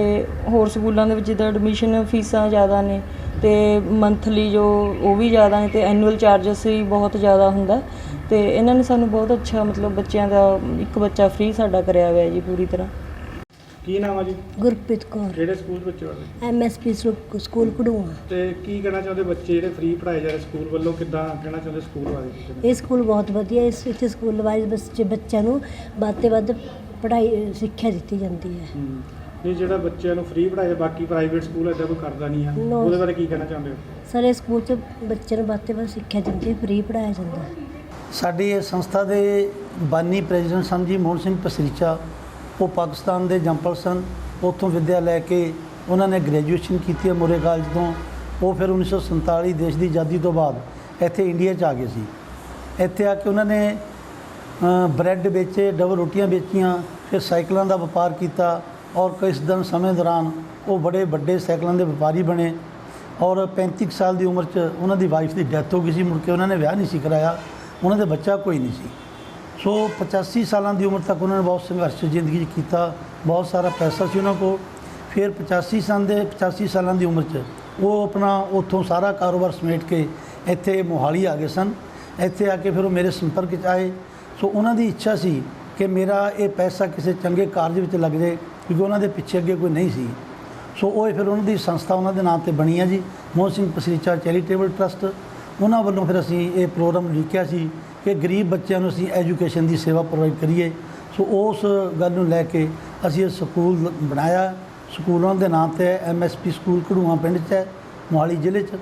ਹੋਰ ਸਕੂਲਾਂ ਦੇ ਵਿੱਚ ਜਿੱਦਾਂ ਐਡਮਿਸ਼ਨ ਫੀਸਾਂ ਜ਼ਿਆਦਾ ਨੇ ਤੇ ਮੰਥਲੀ ਜੋ ਉਹ ਵੀ ਜ਼ਿਆਦਾ ਨੇ ਤੇ ਐਨੂਅਲ ਚਾਰਜਸ ਵੀ ਬਹੁਤ ਜ਼ਿਆਦਾ ਹੁੰਦਾ ਤੇ ਇਹਨਾਂ ਨੇ ਸਾਨੂੰ ਬਹੁਤ ਅੱਛਾ ਮਤਲਬ ਬੱਚਿਆਂ ਦਾ ਇੱਕ ਬੱਚਾ ਫ੍ਰੀ ਸਾਡਾ ਕਰਿਆ ਹੋਇਆ ਜੀ ਪੂਰੀ ਤਰ੍ਹਾਂ। ਕੀ ਨਾਮ ਹੈ ਜੀ? ਗੁਰਪ੍ਰੀਤ ਕੌਰ। ਕਿਹੜੇ ਸਕੂਲ ਵਿੱਚ ਪੜ੍ਹਦੇ? MSP ਸਕੂਲ ਕਢੂਆ। ਤੇ ਕੀ ਕਹਿਣਾ ਚਾਹੁੰਦੇ ਬੱਚੇ ਜਿਹੜੇ ਫ੍ਰੀ ਪੜ੍ਹਾਏ ਜਾ ਰਹੇ ਸਕੂਲ ਵੱਲੋਂ, ਕਿੱਦਾਂ ਕਹਿਣਾ ਚਾਹੁੰਦੇ ਸਕੂਲ ਬਾਰੇ? ਇਹ ਸਕੂਲ ਬਹੁਤ ਵਧੀਆ। ਇਸ ਸਕੂਲ ਵਾਈਜ਼ ਬੱਚਿਆਂ ਨੂੰ ਵੱਧ ਤੋਂ ਵੱਧ ਪੜ੍ਹਾਈ ਸਿੱਖਿਆ ਦਿੱਤੀ ਜਾਂਦੀ ਹੈ। ਇਹ ਜਿਹੜਾ ਬੱਚਿਆਂ ਨੂੰ ਫ੍ਰੀ ਪੜ੍ਹਾਇਆ, ਬਾਕੀ ਪ੍ਰਾਈਵੇਟ ਸਕੂਲ ਇੱਦਾਂ ਕੋਈ ਕਰਦਾ ਨਹੀਂ ਆ, No. ਉਹਦੇ ਬਾਰੇ ਕੀ ਕਹਿਣਾ ਚਾਹੁੰਦੇ ਹੋ? ਸਰ ਇਹ ਸਕੂਲ 'ਚ ਬੱਚਿਆਂ ਨੂੰ ਵੱਧ ਤੋਂ ਵੱਧ ਸਿੱਖਿਆ ਦਿੰਦੀ ਹੈ, ਫ੍ਰੀ ਪੜ੍ਹਾਇਆ ਜਾਂਦਾ ਹੈ। ਸਾਡੀ ਇਹ ਸੰਸਥਾ ਦੇ ਬਾਨੀ ਪ੍ਰੈਜ਼ੀਡੈਂਟ ਸਨ ਜੀ ਮੋਹਨ ਸਿੰਘ ਪਸਰੀਚਾ। ਉਹ ਪਾਕਿਸਤਾਨ ਦੇ ਜੰਪਲ ਸਨ, ਉੱਥੋਂ ਵਿੱਦਿਆ ਲੈ ਕੇ ਉਹਨਾਂ ਨੇ ਗ੍ਰੈਜੂਏਸ਼ਨ ਕੀਤੀ ਹੈ ਮੋਰੇ ਕਾਲਜ ਤੋਂ। ਉਹ ਫਿਰ 1947 ਦੇਸ਼ ਦੀ ਆਜ਼ਾਦੀ ਤੋਂ ਬਾਅਦ ਇੱਥੇ ਇੰਡੀਆ 'ਚ ਆ ਗਏ ਸੀ। ਇੱਥੇ ਆ ਕੇ ਉਹਨਾਂ ਨੇ ਬ੍ਰੈਡ ਵੇਚੇ, ਡਬਲ ਰੋਟੀਆਂ ਵੇਚੀਆਂ, ਫਿਰ ਸਾਈਕਲਾਂ ਦਾ ਵਪਾਰ ਕੀਤਾ ਔਰ ਕੁਝ ਦਿਨ ਸਮੇਂ ਦੌਰਾਨ ਉਹ ਬੜੇ ਵੱਡੇ ਸਾਈਕਲਾਂ ਦੇ ਵਪਾਰੀ ਬਣੇ। ਔਰ 35 ਸਾਲ ਦੀ ਉਮਰ 'ਚ ਉਹਨਾਂ ਦੀ ਵਾਈਫ ਦੀ ਡੈਥ ਹੋ ਗਈ ਸੀ। ਮੁੜ ਕੇ ਉਹਨਾਂ ਨੇ ਵਿਆਹ ਨਹੀਂ ਸੀ ਕਰਾਇਆ, ਉਹਨਾਂ ਦੇ ਬੱਚਾ ਕੋਈ ਨਹੀਂ ਸੀ। ਸੋ 85 ਸਾਲਾਂ ਦੀ ਉਮਰ ਤੱਕ ਉਹਨਾਂ ਨੇ ਬਹੁਤ ਸੰਘਰਸ਼ ਜ਼ਿੰਦਗੀ 'ਚ ਕੀਤਾ, ਬਹੁਤ ਸਾਰਾ ਪੈਸਾ ਸੀ ਉਹਨਾਂ ਕੋਲ। ਫਿਰ 85 ਸਾਲਾਂ ਦੀ ਉਮਰ 'ਚ ਉਹ ਆਪਣਾ ਉੱਥੋਂ ਸਾਰਾ ਕਾਰੋਬਾਰ ਸਮੇਟ ਕੇ ਇੱਥੇ ਮੋਹਾਲੀ ਆ ਗਏ ਸਨ। ਇੱਥੇ ਆ ਕੇ ਫਿਰ ਉਹ ਮੇਰੇ ਸੰਪਰਕ 'ਚ ਆਏ। ਸੋ ਉਹਨਾਂ ਦੀ ਇੱਛਾ ਸੀ ਕਿ ਮੇਰਾ ਇਹ ਪੈਸਾ ਕਿਸੇ ਚੰਗੇ ਕਾਰਜ ਵਿੱਚ ਲੱਗ ਜਾਏ, ਕਿਉਂਕਿ ਉਹਨਾਂ ਦੇ ਪਿੱਛੇ ਅੱਗੇ ਕੋਈ ਨਹੀਂ ਸੀ। ਸੋ ਉਹ ਫਿਰ ਉਹਨਾਂ ਦੀ ਸੰਸਥਾ ਉਹਨਾਂ ਦੇ ਨਾਮ 'ਤੇ ਬਣੀ ਹੈ ਜੀ, ਮੋਹਨ ਸਿੰਘ ਪਸਰੀਚਾ ਚੈਰੀਟੇਬਲ ਟਰਸਟ। ਉਹਨਾਂ ਵੱਲੋਂ ਫਿਰ ਅਸੀਂ ਇਹ ਪ੍ਰੋਗਰਾਮ ਲਿਖਿਆ ਸੀ ਕਿ ਗਰੀਬ ਬੱਚਿਆਂ ਨੂੰ ਅਸੀਂ ਐਜੂਕੇਸ਼ਨ ਦੀ ਸੇਵਾ ਪ੍ਰੋਵਾਈਡ ਕਰੀਏ। ਸੋ ਉਸ ਗੱਲ ਨੂੰ ਲੈ ਕੇ ਅਸੀਂ ਇਹ ਸਕੂਲ ਬਣਾਇਆ। ਸਕੂਲਾਂ ਦੇ ਨਾਮ 'ਤੇ MSP ਸਕੂਲ ਘੜੂਆਂ ਪਿੰਡ 'ਚ ਹੈ, ਮੋਹਾਲੀ ਜ਼ਿਲ੍ਹੇ 'ਚ।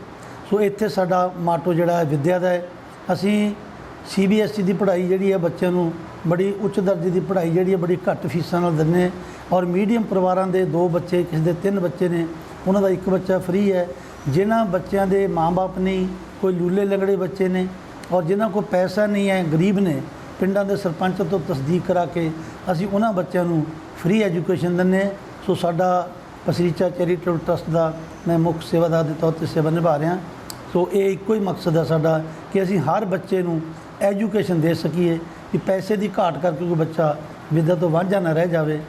ਸੋ ਇੱਥੇ ਸਾਡਾ ਮਾਟੋ ਜਿਹੜਾ ਹੈ ਵਿੱਦਿਆ ਦਾ ਹੈ। ਅਸੀਂ CBSE ਦੀ ਪੜ੍ਹਾਈ ਜਿਹੜੀ ਹੈ ਬੱਚਿਆਂ ਨੂੰ ਬੜੀ ਉੱਚ ਦਰਜੇ ਦੀ ਪੜ੍ਹਾਈ ਜਿਹੜੀ ਹੈ ਬੜੀ ਘੱਟ ਫੀਸਾਂ ਨਾਲ ਦਿੰਦੇ। ਔਰ ਮੀਡੀਅਮ ਪਰਿਵਾਰਾਂ ਦੇ 2 ਬੱਚੇ, ਕਿਸੇ ਦੇ 3 ਬੱਚੇ ਨੇ, ਉਹਨਾਂ ਦਾ 1 ਬੱਚਾ ਫ੍ਰੀ ਹੈ। ਜਿਨ੍ਹਾਂ ਬੱਚਿਆਂ ਦੇ ਮਾਂ-ਬਾਪ ਨਹੀਂ, ਕੋਈ ਲੂਲੇ ਲੰਗੜੇ ਬੱਚੇ ਨੇ ਔਰ ਜਿਨ੍ਹਾਂ ਕੋਲ ਪੈਸਾ ਨਹੀਂ ਹੈ, ਗਰੀਬ ਨੇ, ਪਿੰਡਾਂ ਦੇ ਸਰਪੰਚ ਤੋਂ ਤਸਦੀਕ ਕਰਾ ਕੇ ਅਸੀਂ ਉਹਨਾਂ ਬੱਚਿਆਂ ਨੂੰ ਫ੍ਰੀ ਐਜੂਕੇਸ਼ਨ ਦਿੰਦੇ। ਸੋ ਸਾਡਾ ਪਸਰੀਚਾ ਚੈਰੀਟੇਬਲ ਟਰਸਟ ਦਾ ਮੈਂ ਮੁੱਖ ਸੇਵਾਦਾਰ ਦੇ ਤੌਰ 'ਤੇ ਸੇਵਾ ਨਿਭਾ ਰਿਹਾ। ਸੋ ਇਹ ਇੱਕੋ ਹੀ ਮਕਸਦ ਹੈ ਸਾਡਾ ਕਿ ਅਸੀਂ ਹਰ ਬੱਚੇ ਨੂੰ ਐਜੂਕੇਸ਼ਨ ਦੇ ਸਕੀਏ, ਕਿ ਪੈਸੇ ਦੀ ਘਾਟ ਕਰਕੇ ਕੋਈ ਬੱਚਾ ਵਿੱਦਿਆ ਤੋਂ ਵਾਂਝਾ ਨਾ ਰਹਿ ਜਾਵੇ।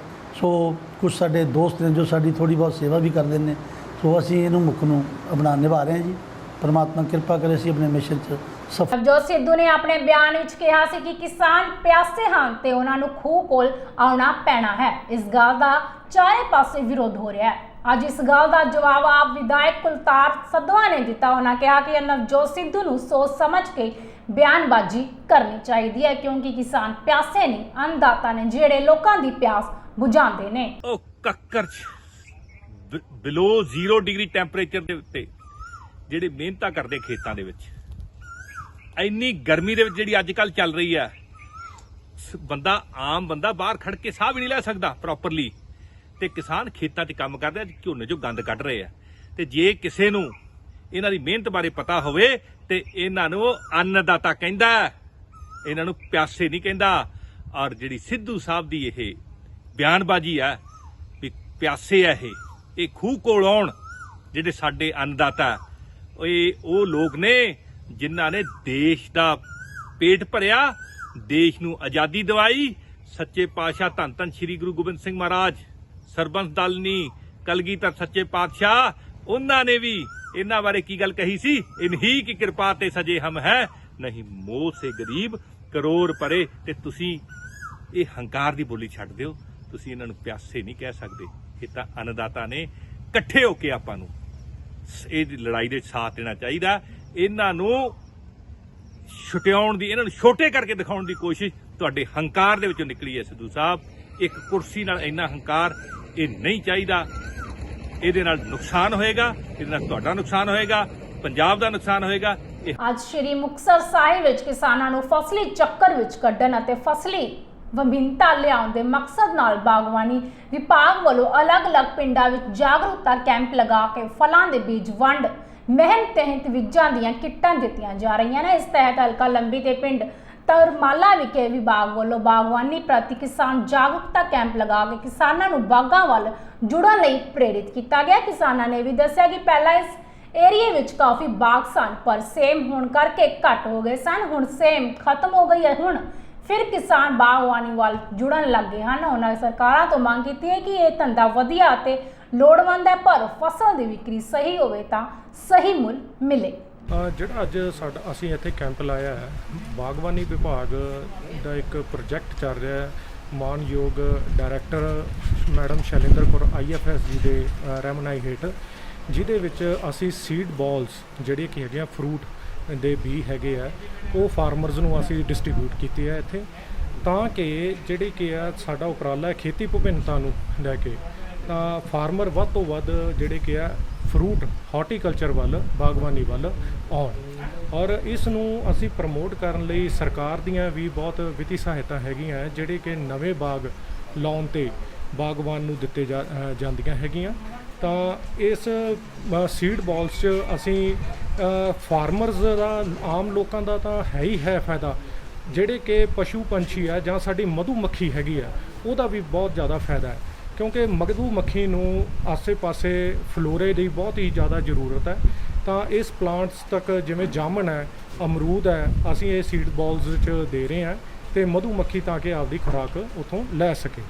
ਸੋ ਕੁਝ ਸਾਡੇ ਦੋਸਤ ਨੇ ਜੋ ਸਾਡੀ ਥੋੜ੍ਹੀ ਬਹੁਤ ਸੇਵਾ ਵੀ ਕਰਦੇ ਨੇ। ਸੋ ਅਸੀਂ ਇਹਨੂੰ ਮੁੱਖ ਨੂੰ ਆਪਣਾ ਨਿਭਾ ਰਹੇ ਹਾਂ ਜੀ। ਪਰਮਾਤਮਾ ਕਿਰਪਾ ਕਰੇ ਅਸੀਂ ਆਪਣੇ ਮਿਸ਼ਨ 'ਚ ਸਫਲ। ਨਵਜੋਤ ਸਿੱਧੂ ਨੇ ਆਪਣੇ ਬਿਆਨ ਵਿੱਚ ਕਿਹਾ ਸੀ ਕਿ ਕਿਸਾਨ ਪਿਆਸੇ ਹਨ ਤੇ ਉਹਨਾਂ ਨੂੰ ਖੂਹ ਕੋਲ ਆਉਣਾ ਪੈਣਾ ਹੈ। ਇਸ ਗੱਲ ਦਾ ਚਾਰੇ ਪਾਸੇ ਵਿਰੋਧ ਹੋ ਰਿਹਾ ਹੈ। ਅੱਜ ਇਸ ਗੱਲ ਦਾ ਜਵਾਬ ਆਪ ਵਿਧਾਇਕ ਕੁਲਤਾਰ ਸੰਧਵਾ ਨੇ ਦਿੱਤਾ। ਉਹਨਾਂ ਕਿਹਾ ਕਿ ਨਵਜੋਤ ਸਿੱਧੂ ਨੂੰ ਸੋਚ ਸਮਝ ਕੇ ਬਿਆਨਬਾਜ਼ੀ ਕਰਨੀ ਚਾਹੀਦੀ ਹੈ, ਕਿਉਂਕਿ ਕਿਸਾਨ ਪਿਆਸੇ ਨੇ, ਅੰਨਦਾਤਾ ਨੇ ਜਿਹੜੇ ਲੋਕਾਂ ਦੀ ਪਿਆਸ ਬੁਝਾਉਂਦੇ ਨੇ। ਉਹ ਕੱਕਰ ਬਿਲੋ 0 ਡਿਗਰੀ ਟੈਂਪਰੇਚਰ ਦੇ ਉੱਤੇ ਜਿਹੜੇ ਮਿਹਨਤਾਂ ਕਰਦੇ ਖੇਤਾਂ ਦੇ ਵਿੱਚ, ਇੰਨੀ ਗਰਮੀ ਦੇ ਵਿੱਚ ਜਿਹੜੀ ਅੱਜ ਕੱਲ ਚੱਲ ਰਹੀ ਹੈ, ਆਮ ਬੰਦਾ ਬਾਹਰ ਖੜ ਕੇ ਸਾਹ ਵੀ ਨਹੀਂ ਲੈ ਸਕਦਾ ਪ੍ਰੋਪਰਲੀ, ਤੇ ਕਿਸਾਨ ਖੇਤਾਂ 'ਚ ਕੰਮ ਕਰਦੇ ਆ, ਝੋਨੇ 'ਚੋਂ ਗੰਦ ਕੱਢ ਰਹੇ ਆ। ਤੇ ਜੇ ਕਿਸੇ ਨੂੰ ਇਹਨਾਂ ਦੀ ਮਿਹਨਤ ਬਾਰੇ ਪਤਾ ਹੋਵੇ ਤੇ ਇਹਨਾਂ ਨੂੰ ਅੰਨਦਾਤਾ ਕਹਿੰਦਾ, ਇਹਨਾਂ ਨੂੰ ਪਿਆਸੇ ਨਹੀਂ ਕਹਿੰਦਾ। ਔਰ ਜਿਹੜੀ ਸਿੱਧੂ ਸਾਹਿਬ ਦੀ ਇਹ ਬਿਆਨਬਾਜ਼ੀ ਆ ਵੀ ਪਿਆਸੇ ਆ, ਇਹ ਖੂਹ ਕੋਲ ਆਉਣ ਜਿਹੜੇ ਸਾਡੇ ਅੰਨਦਾਤਾ, ਉਹ ਲੋਕ ਨੇ ਜਿਨ੍ਹਾਂ ਨੇ ਦੇਸ਼ ਦਾ ਪੇਟ ਭਰਿਆ, ਦੇਸ਼ ਨੂੰ ਆਜ਼ਾਦੀ ਦਿਵਾਈ। ਸੱਚੇ ਪਾਤਸ਼ਾਹ ਧੰਨ ਧੰਨ ਸ੍ਰੀ ਗੁਰੂ ਗੋਬਿੰਦ ਸਿੰਘ ਮਹਾਰਾਜ, ਸਰਬੰਸ ਦਲਨੀ, ਕਲਗੀਧਰ ਸੱਚੇ ਪਾਤਸ਼ਾਹ, ਉਹਨਾਂ ਨੇ ਵੀ ਇਹਨਾਂ ਬਾਰੇ ਕੀ ਗੱਲ ਕਹੀ ਸੀ? ਇਨਹੀ ਕੀ ਕਿਰਪਾ ਤੇ ਸਜੇ ਹਮ ਹੈ, ਨਹੀਂ ਮੋਹ ਸੇ ਗਰੀਬ ਕਰੋੜ ਪਰੇ। ਤੇ ਤੁਸੀਂ ਇਹ ਹੰਕਾਰ ਦੀ ਬੋਲੀ ਛੱਡ ਦਿਓ, ਤੁਸੀਂ ਇਹਨਾਂ ਨੂੰ ਪਿਆਸੇ ਨਹੀਂ ਕਹਿ ਸਕਦੇ। ਇਹ ਤਾਂ ਅੰਨਦਾਤਾ ਨੇ, ਇਕੱਠੇ ਹੋ ਕੇ ਆਪਾਂ ਨੂੰ ਇਹ ਲੜਾਈ ਦੇ ਸਾਥ ਦੇਣਾ ਚਾਹੀਦਾ। ਇਹਨਾਂ ਨੂੰ ਛੁਟਿਆਉਣ ਦੀ, ਇਹਨਾਂ ਨੂੰ ਛੋਟੇ ਕਰਕੇ ਦਿਖਾਉਣ ਦੀ ਕੋਸ਼ਿਸ਼ ਤੁਹਾਡੇ ਹੰਕਾਰ ਦੇ ਵਿੱਚੋਂ ਨਿਕਲੀ ਹੈ ਸਿੱਧੂ ਸਾਹਿਬ। ਇੱਕ ਕੁਰਸੀ ਨਾਲ ਇੰਨਾ ਹੰਕਾਰ ਇਹ ਨਹੀਂ ਚਾਹੀਦਾ। ਇਹਦੇ ਨਾਲ ਨੁਕਸਾਨ ਹੋਏਗਾ, ਇਹਦੇ ਨਾਲ ਤੁਹਾਡਾ ਨੁਕਸਾਨ ਹੋਏਗਾ, ਪੰਜਾਬ ਦਾ ਨੁਕਸਾਨ ਹੋਏਗਾ। ਅੱਜ ਸ਼੍ਰੀ ਮੁਕਤਸਰ ਸਾਹਿਬ ਵਿੱਚ ਕਿਸਾਨਾਂ ਨੂੰ ਫਸਲੀ ਚੱਕਰ ਵਿੱਚ ਕੱਢਣ ਅਤੇ ਫਸਲੀ ਵਿਭਿੰਨਤਾ ਲਿਆਉਣ ਦੇ ਮਕਸਦ ਨਾਲ ਬਾਗਵਾਨੀ ਵਿਭਾਗ ਵੱਲੋਂ ਅਲੱਗ-ਅਲੱਗ ਪਿੰਡਾਂ ਵਿੱਚ ਜਾਗਰੂਕਤਾ ਕੈਂਪ ਲਗਾ ਕੇ ਫਲਾਂ ਦੇ ਬੀਜ ਵੰਡ, ਮਿਹਨਤ ਤਹਿਤ ਬੀਜਾਂ ਦੀਆਂ ਕਿੱਟਾਂ ਦਿੱਤੀਆਂ ਜਾ ਰਹੀਆਂ ਨੇ। ਇਸ ਤਹਿਤ ਹਲਕਾ ਲੰਬੀ ਤੇ ਪਿੰਡ ਤਰਮਾਲਾ ਵਿਖੇ ਵਿਭਾਗ ਵੱਲੋਂ ਬਾਗਵਾਨੀ ਪ੍ਰਤੀ ਕਿਸਾਨ ਜਾਗਰੂਕਤਾ ਕੈਂਪ ਲਗਾ ਕੇ ਕਿਸਾਨਾਂ ਨੂੰ ਬਾਗਾਂ ਵੱਲ ਜੁੜਨ ਲਈ ਪ੍ਰੇਰਿਤ ਕੀਤਾ ਗਿਆ। ਕਿਸਾਨਾਂ ਨੇ ਵੀ ਦੱਸਿਆ ਕਿ ਪਹਿਲਾਂ ਇਸ ਏਰੀਏ ਵਿੱਚ ਕਾਫੀ ਬਾਗ ਸਨ, ਪਰ ਸੇਮ ਹੋਣ ਕਰਕੇ ਘੱਟ ਹੋ ਗਏ ਸਨ। ਹੁਣ ਸੇਮ ਖਤਮ ਹੋ ਗਈ ਹੈ, ਹੁਣ ਫਿਰ ਕਿਸਾਨ ਬਾਗਵਾਨੀ ਵੱਲ ਜੁੜਨ ਲੱਗ ਗਏ ਹਨ। ਉਹਨਾਂ ਨੇ ਸਰਕਾਰਾਂ ਤੋਂ ਮੰਗ ਕੀਤੀ ਹੈ ਕਿ ਇਹ ਧੰਦਾ ਵਧੀਆ ਅਤੇ ਲੋੜਵੰਦ ਹੈ, ਪਰ ਫਸਲ ਦੀ ਵਿਕਰੀ ਸਹੀ ਹੋਵੇ ਤਾਂ ਸਹੀ ਮੁੱਲ ਮਿਲੇ। ਜਿਹੜਾ ਅੱਜ ਅਸੀਂ ਇੱਥੇ ਕੈਂਪ ਲਾਇਆ ਹੈ, ਬਾਗਬਾਨੀ ਵਿਭਾਗ ਦਾ ਇੱਕ ਪ੍ਰੋਜੈਕਟ ਚੱਲ ਰਿਹਾ ਹੈ। ਮਾਨਯੋਗ director madam Shailinder Kaur IFS ਜੀ ਦੇ ਰਹਿਨੁਮਾਈ ਹੇਠ, ਜਿਹਦੇ ਵਿੱਚ ਅਸੀਂ ਸੀਡ ਬਾਲਸ ਜਿਹੜੇ ਕਿ ਹੈਗੇ ਆ ਫਰੂਟ ਦੇ ਬੀ ਹੈਗੇ ਆ, ਉਹ ਫਾਰਮਰਸ ਨੂੰ ਅਸੀਂ ਡਿਸਟ੍ਰੀਬਿਊਟ ਕੀਤੇ ਆ ਇੱਥੇ। ਤਾਂ ਕਿ ਜਿਹੜੀ ਕਿ ਆ ਸਾਡਾ ਉਪਰਾਲਾ ਖੇਤੀ ਵਿਭਿੰਨਤਾ ਨੂੰ ਲੈ ਕੇ ਤਾਂ ਫਾਰਮਰ ਵੱਧ ਤੋਂ ਵੱਧ ਜਿਹੜੇ ਕਿ ਆ ਫਰੂਟ ਹਾਰਟੀਕਲਚਰ ਵੱਲ ਬਾਗਬਾਨੀ ਵੱਲ ਆਉਣ ਔਰ ਇਸ ਨੂੰ ਅਸੀਂ ਪ੍ਰਮੋਟ ਕਰਨ ਲਈ ਸਰਕਾਰ ਦੀਆਂ ਵੀ ਬਹੁਤ ਵਿੱਤੀ ਸਹਾਇਤਾ ਹੈਗੀਆਂ ਜਿਹੜੇ ਕਿ ਨਵੇਂ ਬਾਗ ਲਾਉਣ 'ਤੇ ਬਾਗਬਾਨ ਨੂੰ ਦਿੱਤੇ ਜਾਂਦੀਆਂ ਹੈਗੀਆਂ। ਤਾਂ ਇਸ ਸੀਡ ਬਾਲਸ 'ਚ ਅਸੀਂ ਫਾਰਮਰਸ ਦਾ ਆਮ ਲੋਕਾਂ ਦਾ ਤਾਂ ਹੈ ਹੀ ਹੈ ਫਾਇਦਾ, ਜਿਹੜੇ ਕਿ ਪਸ਼ੂ ਪੰਛੀ ਆ ਜਾਂ ਸਾਡੀ ਮਧੂ ਮੱਖੀ ਹੈਗੀ ਆ ਉਹਦਾ ਵੀ ਬਹੁਤ ਜ਼ਿਆਦਾ ਫਾਇਦਾ ਹੈ, ਕਿਉਂਕਿ ਮਧੂ ਮੱਖੀ ਨੂੰ ਆਸੇ-ਪਾਸੇ ਫਲੋਰੇ ਦੀ ਬਹੁਤ ਹੀ ਜ਼ਿਆਦਾ ਜ਼ਰੂਰਤ ਹੈ। ਤਾਂ ਇਸ ਪਲਾਂਟਸ ਤੱਕ ਜਿਵੇਂ ਜਾਮਣ ਹੈ, ਅਮਰੂਦ ਹੈ, ਅਸੀਂ ਇਹ ਸੀਡ ਬਾਲਸ 'ਚ ਦੇ ਰਹੇ ਹਾਂ ਅਤੇ ਮਧੂ ਮੱਖੀ ਤਾਂ ਕਿ ਆਪਦੀ ਖੁਰਾਕ ਉੱਥੋਂ ਲੈ ਸਕੇ।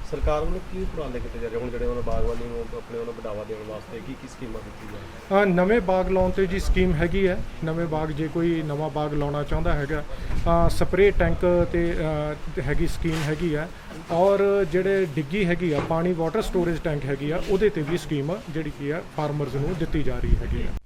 ਸਰਕਾਰ ਵੱਲੋਂ ਕੀ ਉਪਰਾਲੇ ਕੀਤੇ ਜਾ ਰਹੇ ਹੁਣ ਜਿਹੜੇ ਉਹਨਾਂ ਬਾਗਬਾਨੀ ਨੂੰ ਆਪਣੇ ਉਹਨੂੰ ਵਧਾਵਾ ਦੇਣ ਵਾਸਤੇ ਕੀ ਸਕੀਮਾਂ ਦਿੱਤੀਆਂ ਜਾ? ਨਵੇਂ ਬਾਗ ਲਾਉਣ 'ਤੇ ਜੀ ਸਕੀਮ ਹੈਗੀ ਹੈ। ਨਵੇਂ ਬਾਗ ਜੇ ਕੋਈ ਨਵਾਂ ਬਾਗ ਲਾਉਣਾ ਚਾਹੁੰਦਾ ਹੈਗਾ ਸਪਰੇਅ ਟੈਂਕ 'ਤੇ ਹੈਗੀ ਸਕੀਮ ਹੈਗੀ ਹੈ, ਔਰ ਜਿਹੜੇ ਡਿੱਗੀ ਹੈਗੀ ਆ ਪਾਣੀ ਵਾਟਰ ਸਟੋਰੇਜ ਟੈਂਕ ਹੈਗੀ ਆ ਉਹਦੇ 'ਤੇ ਵੀ ਸਕੀਮ ਜਿਹੜੀ ਕੀ ਆ ਫਾਰਮਰਸ ਨੂੰ ਦਿੱਤੀ ਜਾ ਰਹੀ ਹੈਗੀ ਆ।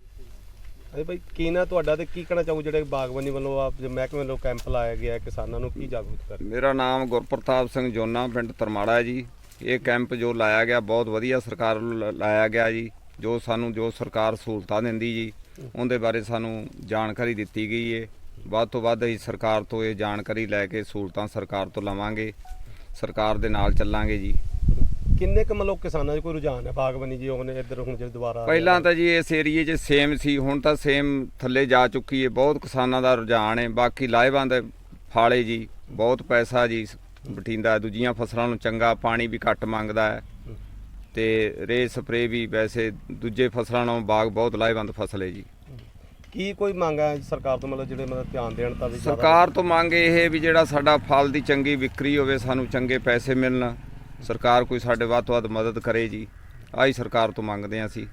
ਅਰੇ ਭਾਈ ਕੀ ਨਾ ਤੁਹਾਡਾ ਤੇ ਕੀ ਕਹਿਣਾ ਚਾਹੋ ਜਿਹੜੇ ਬਾਗਬਾਨੀ ਵੱਲੋਂ ਆਪ ਮਹਿਕਮੇ ਵੱਲੋਂ ਕੈਂਪ ਲਾਇਆ ਗਿਆ ਕਿਸਾਨਾਂ ਨੂੰ ਕੀ ਜਾਗਰੂਕ ਕਰ? ਮੇਰਾ ਨਾਮ ਗੁਰਪ੍ਰਤਾਪ ਸਿੰਘ ਜੋਨਾ, ਪਿੰਡ ਤਰਮਾੜਾ ਹੈ ਜੀ। ਇਹ ਕੈਂਪ ਜੋ ਲਾਇਆ ਗਿਆ ਬਹੁਤ ਵਧੀਆ ਸਰਕਾਰ ਵੱਲੋਂ ਲਾਇਆ ਗਿਆ ਜੀ। ਜੋ ਸਾਨੂੰ ਜੋ ਸਰਕਾਰ ਸਹੂਲਤਾਂ ਦਿੰਦੀ ਜੀ ਉਹਦੇ ਬਾਰੇ ਸਾਨੂੰ ਜਾਣਕਾਰੀ ਦਿੱਤੀ ਗਈ ਹੈ। ਵੱਧ ਤੋਂ ਵੱਧ ਅਸੀਂ ਸਰਕਾਰ ਤੋਂ ਇਹ ਜਾਣਕਾਰੀ ਲੈ ਕੇ ਸਹੂਲਤਾਂ ਸਰਕਾਰ ਤੋਂ ਲਵਾਂਗੇ, ਸਰਕਾਰ ਦੇ ਨਾਲ ਚੱਲਾਂਗੇ ਜੀ। ਕਿੰਨੇ ਕੁ ਮਤਲਬ ਕਿਸਾਨਾਂ 'ਚ ਕੋਈ ਰੁਝਾਨ ਹੈ ਬਾਗਬਾਨੀ ਜੀ ਉਹਨੇ ਇੱਧਰ ਹੁਣ ਜੇ ਦੁਬਾਰਾ? ਪਹਿਲਾਂ ਤਾਂ ਜੀ ਇਸ ਏਰੀਏ 'ਚ ਸੇਮ ਸੀ, ਹੁਣ ਤਾਂ ਸੇਮ ਥੱਲੇ ਜਾ ਚੁੱਕੀ ਹੈ। ਬਹੁਤ ਕਿਸਾਨਾਂ ਦਾ ਰੁਝਾਨ ਹੈ। ਬਾਕੀ ਲਾਹੇਵੰਦ ਫਾਲੇ ਜੀ, ਬਹੁਤ ਪੈਸਾ ਜੀ ਬਠਿੰਡਾ ਦੂਜੀਆਂ ਫਸਲਾਂ ਨੂੰ ਚੰਗਾ, ਪਾਣੀ ਵੀ ਘੱਟ ਮੰਗਦਾ ਹੈ ਤੇ ਰੇ ਸਪਰੇ ਵੀ ਵੈਸੇ ਦੂਜੇ ਫਸਲਾਂ ਨਾਲੋਂ ਬਾਗ ਬਹੁਤ ਲਾਹੇਵੰਦ ਫਸਲ ਹੈ ਜੀ। ਕੀ ਕੋਈ ਮੰਗ ਹੈ ਸਰਕਾਰ ਤੋਂ ਮਤਲਬ ਜਿਹੜੇ ਮਤਲਬ ਧਿਆਨ ਦੇਣ ਤਾਂ ਵੀ? ਸਰਕਾਰ ਤੋਂ ਮੰਗ ਇਹ ਵੀ ਜਿਹੜਾ ਸਾਡਾ ਫਲ ਦੀ ਚੰਗੀ ਵਿਕਰੀ ਹੋਵੇ, ਸਾਨੂੰ ਚੰਗੇ ਪੈਸੇ ਮਿਲਣ, ਸਰਕਾਰ ਕੋਈ ਸਾਡੇ ਵੱਧ ਤੋਂ ਵੱਧ ਮਦਦ ਕਰੇ ਜੀ। ਆਹੀ ਸਰਕਾਰ ਤੋਂ ਮੰਗਦੇ ਹਾਂ ਅਸੀਂ।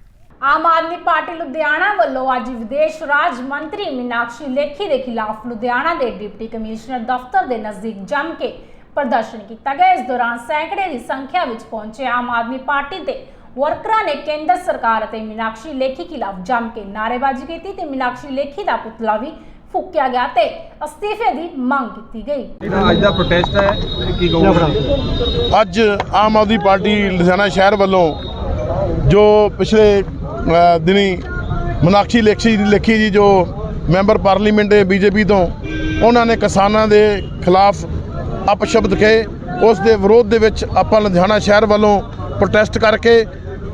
ਆਮ ਆਦਮੀ ਪਾਰਟੀ ਲੁਧਿਆਣਾ ਵੱਲੋਂ ਅੱਜ ਵਿਦੇਸ਼ ਰਾਜ ਮੰਤਰੀ ਮੀਨਾਕਸ਼ੀ ਲੇਖੀ ਦੇ ਖਿਲਾਫ ਲੁਧਿਆਣਾ ਦੇ ਡਿਪਟੀ ਕਮਿਸ਼ਨਰ ਦਫ਼ਤਰ ਦੇ ਨਜ਼ਦੀਕ ਜੰਮ ਕੇ ਪ੍ਰਦਰਸ਼ਨ ਕੀਤਾ ਗਿਆ। ਇਸ ਦੌਰਾਨ ਸੈਂਕੜੇ ਦੀ ਸੰਖਿਆ ਵਿੱਚ ਪਹੁੰਚੇ ਆਮ ਆਦਮੀ ਪਾਰਟੀ ਦੇ ਵਰਕਰਾਂ ਨੇ ਕੇਂਦਰ ਸਰਕਾਰ ਅਤੇ ਮੀਨਾਕਸ਼ੀ ਲੇਖੀ ਖਿਲਾਫ ਜੰਮ ਕੇ ਨਾਅਰੇਬਾਜ਼ੀ ਕੀਤੀ ਤੇ ਮੀਨਾਕਸ਼ੀ ਲੇਖੀ ਦਾ ਪੁਤਲਾ ਵੀ ਫੂਕਿਆ ਗਿਆ ਤੇ ਅਸਤੀਫੇ ਦੀ ਮੰਗ ਕੀਤੀ ਗਈ। ਅੱਜ ਦਾ ਪ੍ਰੋਟੈਸਟ ਹੈ ਕੀ ਕਹੋਗੇ? ਅੱਜ ਆਮ ਆਦਮੀ ਪਾਰਟੀ ਲੁਧਿਆਣਾ ਸ਼ਹਿਰ ਵੱਲੋਂ ਜੋ ਪਿਛਲੇ ਦਿਨੀ ਮੀਨਾਕਸ਼ੀ ਲੇਖੀ ਜੀ ਜੋ ਮੈਂਬਰ ਪਾਰਲੀਮੈਂਟ ਹੈ ਬੀਜੇਪੀ ਤੋਂ, ਉਹਨਾਂ ਨੇ ਕਿਸਾਨਾਂ ਦੇ ਖਿਲਾਫ ਅਪਸ਼ਬਦ ਕਹੇ, ਉਸ ਦੇ ਵਿਰੋਧ ਦੇ ਵਿੱਚ ਆਪਾਂ ਲੁਧਿਆਣਾ ਸ਼ਹਿਰ ਵੱਲੋਂ ਪ੍ਰੋਟੈਸਟ ਕਰਕੇ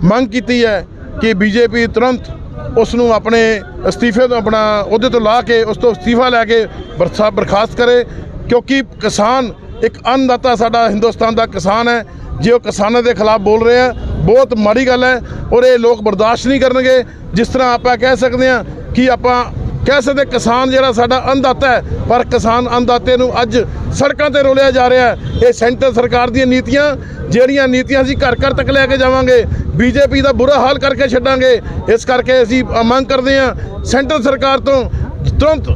ਮੰਗ ਕੀਤੀ ਹੈ ਕਿ ਬੀਜੇਪੀ ਤੁਰੰਤ ਉਸ ਨੂੰ ਆਪਣੇ ਅਸਤੀਫੇ ਤੋਂ ਆਪਣਾ ਅਹੁਦੇ ਤੋਂ ਲਾ ਕੇ ਉਸ ਤੋਂ ਅਸਤੀਫਾ ਲੈ ਕੇ ਬਰਖਾਸਤ ਕਰੇ, ਕਿਉਂਕਿ ਕਿਸਾਨ ਇੱਕ ਅੰਨਦਾਤਾ ਸਾਡਾ ਹਿੰਦੁਸਤਾਨ ਦਾ ਕਿਸਾਨ ਹੈ। ਜੇ ਉਹ ਕਿਸਾਨਾਂ ਦੇ ਖਿਲਾਫ ਬੋਲ ਰਹੇ ਆ ਬਹੁਤ ਮਾੜੀ ਗੱਲ ਹੈ ਔਰ ਇਹ ਲੋਕ ਬਰਦਾਸ਼ਤ ਨਹੀਂ ਕਰਨਗੇ। ਜਿਸ ਤਰ੍ਹਾਂ ਆਪਾਂ ਕਹਿ ਸਕਦੇ ਹਾਂ ਕਿ ਆਪਾਂ ਕਹਿ ਸਕਦੇ ਕਿਸਾਨ ਜਿਹੜਾ ਸਾਡਾ ਅੰਨਦਾਤਾ ਹੈ, ਪਰ ਕਿਸਾਨ ਅੰਨਦਾਤੇ ਨੂੰ ਅੱਜ ਸੜਕਾਂ ਤੇ ਰੋਲਿਆ ਜਾ ਰਿਹਾ ਹੈ। ਇਹ ਸੈਂਟਰ ਸਰਕਾਰ ਦੀਆਂ ਨੀਤੀਆਂ, ਜਿਹੜੀਆਂ ਨੀਤੀਆਂ ਅਸੀਂ ਘਰ ਘਰ ਤੱਕ ਲੈ ਕੇ ਜਾਵਾਂਗੇ, ਬੀਜੇਪੀ ਦਾ ਬੁਰਾ ਹਾਲ ਕਰਕੇ ਛੱਡਾਂਗੇ। ਇਸ ਕਰਕੇ ਅਸੀਂ ਮੰਗ ਕਰਦੇ ਹਾਂ ਸੈਂਟਰ ਸਰਕਾਰ ਤੋਂ ਤੁਰੰਤ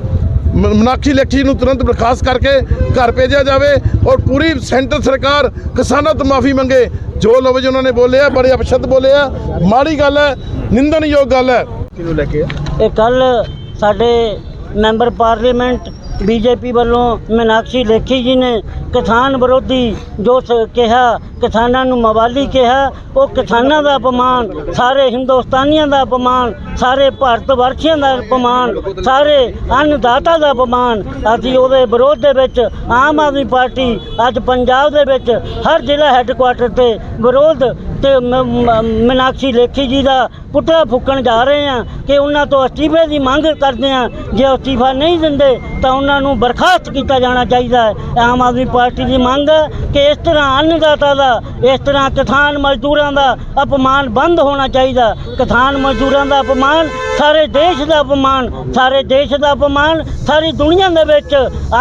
ਮੀਨਾਕਸ਼ੀ ਲੇਖੀ ਨੂੰ ਤੁਰੰਤ ਬਰਖਾਸਤ ਕਰਕੇ ਘਰ ਭੇਜਿਆ ਜਾਵੇ ਔਰ ਪੂਰੀ ਸੈਂਟਰ ਸਰਕਾਰ ਕਿਸਾਨਾਂ ਤੋਂ ਮਾਫੀ ਮੰਗੇ। ਜੋ ਲਫ਼ਜ਼ ਉਹਨਾਂ ਨੇ ਬੋਲੇ ਆ ਬੜੇ ਅਪਸ਼ਬਦ ਬੋਲੇ ਆ, ਮਾੜੀ ਗੱਲ ਹੈ, ਨਿੰਦਣਯੋਗ ਗੱਲ ਹੈ। ਕਿਹਨੂੰ ਲੈ ਕੇ ਇਹ ਕੱਲ ਸਾਡੇ ਮੈਂਬਰ ਪਾਰਲੀਮੈਂਟ ਬੀਜੇਪੀ ਵੱਲੋਂ ਮੀਨਾਕਸ਼ੀ ਲੇਖੀ ਜੀ ਨੇ ਕਿਸਾਨ ਵਿਰੋਧੀ ਜੋ ਕਿਹਾ, ਕਿਸਾਨਾਂ ਨੂੰ ਮਵਾਲੀ ਕਿਹਾ, ਉਹ ਕਿਸਾਨਾਂ ਦਾ ਅਪਮਾਨ, ਸਾਰੇ ਹਿੰਦੁਸਤਾਨੀਆਂ ਦਾ ਅਪਮਾਨ, ਸਾਰੇ ਭਾਰਤ ਵਰਸ਼ੀਆਂ ਦਾ ਅਪਮਾਨ, ਸਾਰੇ ਅੰਨਦਾਤਾ ਦਾ ਅਪਮਾਨ। ਅਸੀਂ ਉਹਦੇ ਵਿਰੋਧ ਦੇ ਵਿੱਚ ਆਮ ਆਦਮੀ ਪਾਰਟੀ ਅੱਜ ਪੰਜਾਬ ਦੇ ਵਿੱਚ ਹਰ ਜ਼ਿਲ੍ਹਾ ਹੈੱਡਕੁਆਟਰ 'ਤੇ ਵਿਰੋਧ ਤੇ ਮੀਨਾਕਸ਼ੀ ਲੇਖੀ ਜੀ ਦਾ ਪੁਤਲਾ ਫੂਕਣ ਜਾ ਰਹੇ ਹਾਂ ਕਿ ਉਹਨਾਂ ਤੋਂ ਅਸਤੀਫੇ ਦੀ ਮੰਗ ਕਰਦੇ ਹਾਂ। ਜੇ ਅਸਤੀਫਾ ਨਹੀਂ ਦਿੰਦੇ ਤਾਂ ਉਹਨਾਂ ਨੂੰ ਬਰਖਾਸਤ ਕੀਤਾ ਜਾਣਾ ਚਾਹੀਦਾ ਹੈ। ਆਮ ਆਦਮੀ ਪਾਰਟੀ ਦੀ ਮੰਗ ਹੈ ਕਿ ਇਸ ਤਰ੍ਹਾਂ ਅੰਨਦਾਤਾ ਦਾ, ਇਸ ਤਰ੍ਹਾਂ ਕਿਸਾਨ ਮਜ਼ਦੂਰਾਂ ਦਾ ਅਪਮਾਨ ਬੰਦ ਹੋਣਾ ਚਾਹੀਦਾ। ਕਿਸਾਨ ਮਜ਼ਦੂਰਾਂ ਦਾ ਅਪਮਾਨ, ਸਾਰੇ ਦੇਸ਼ ਦਾ ਅਪਮਾਨ, ਸਾਰੇ ਦੇਸ਼ ਦਾ ਅਪਮਾਨ, ਸਾਰੀ ਦੁਨੀਆ ਦੇ ਵਿੱਚ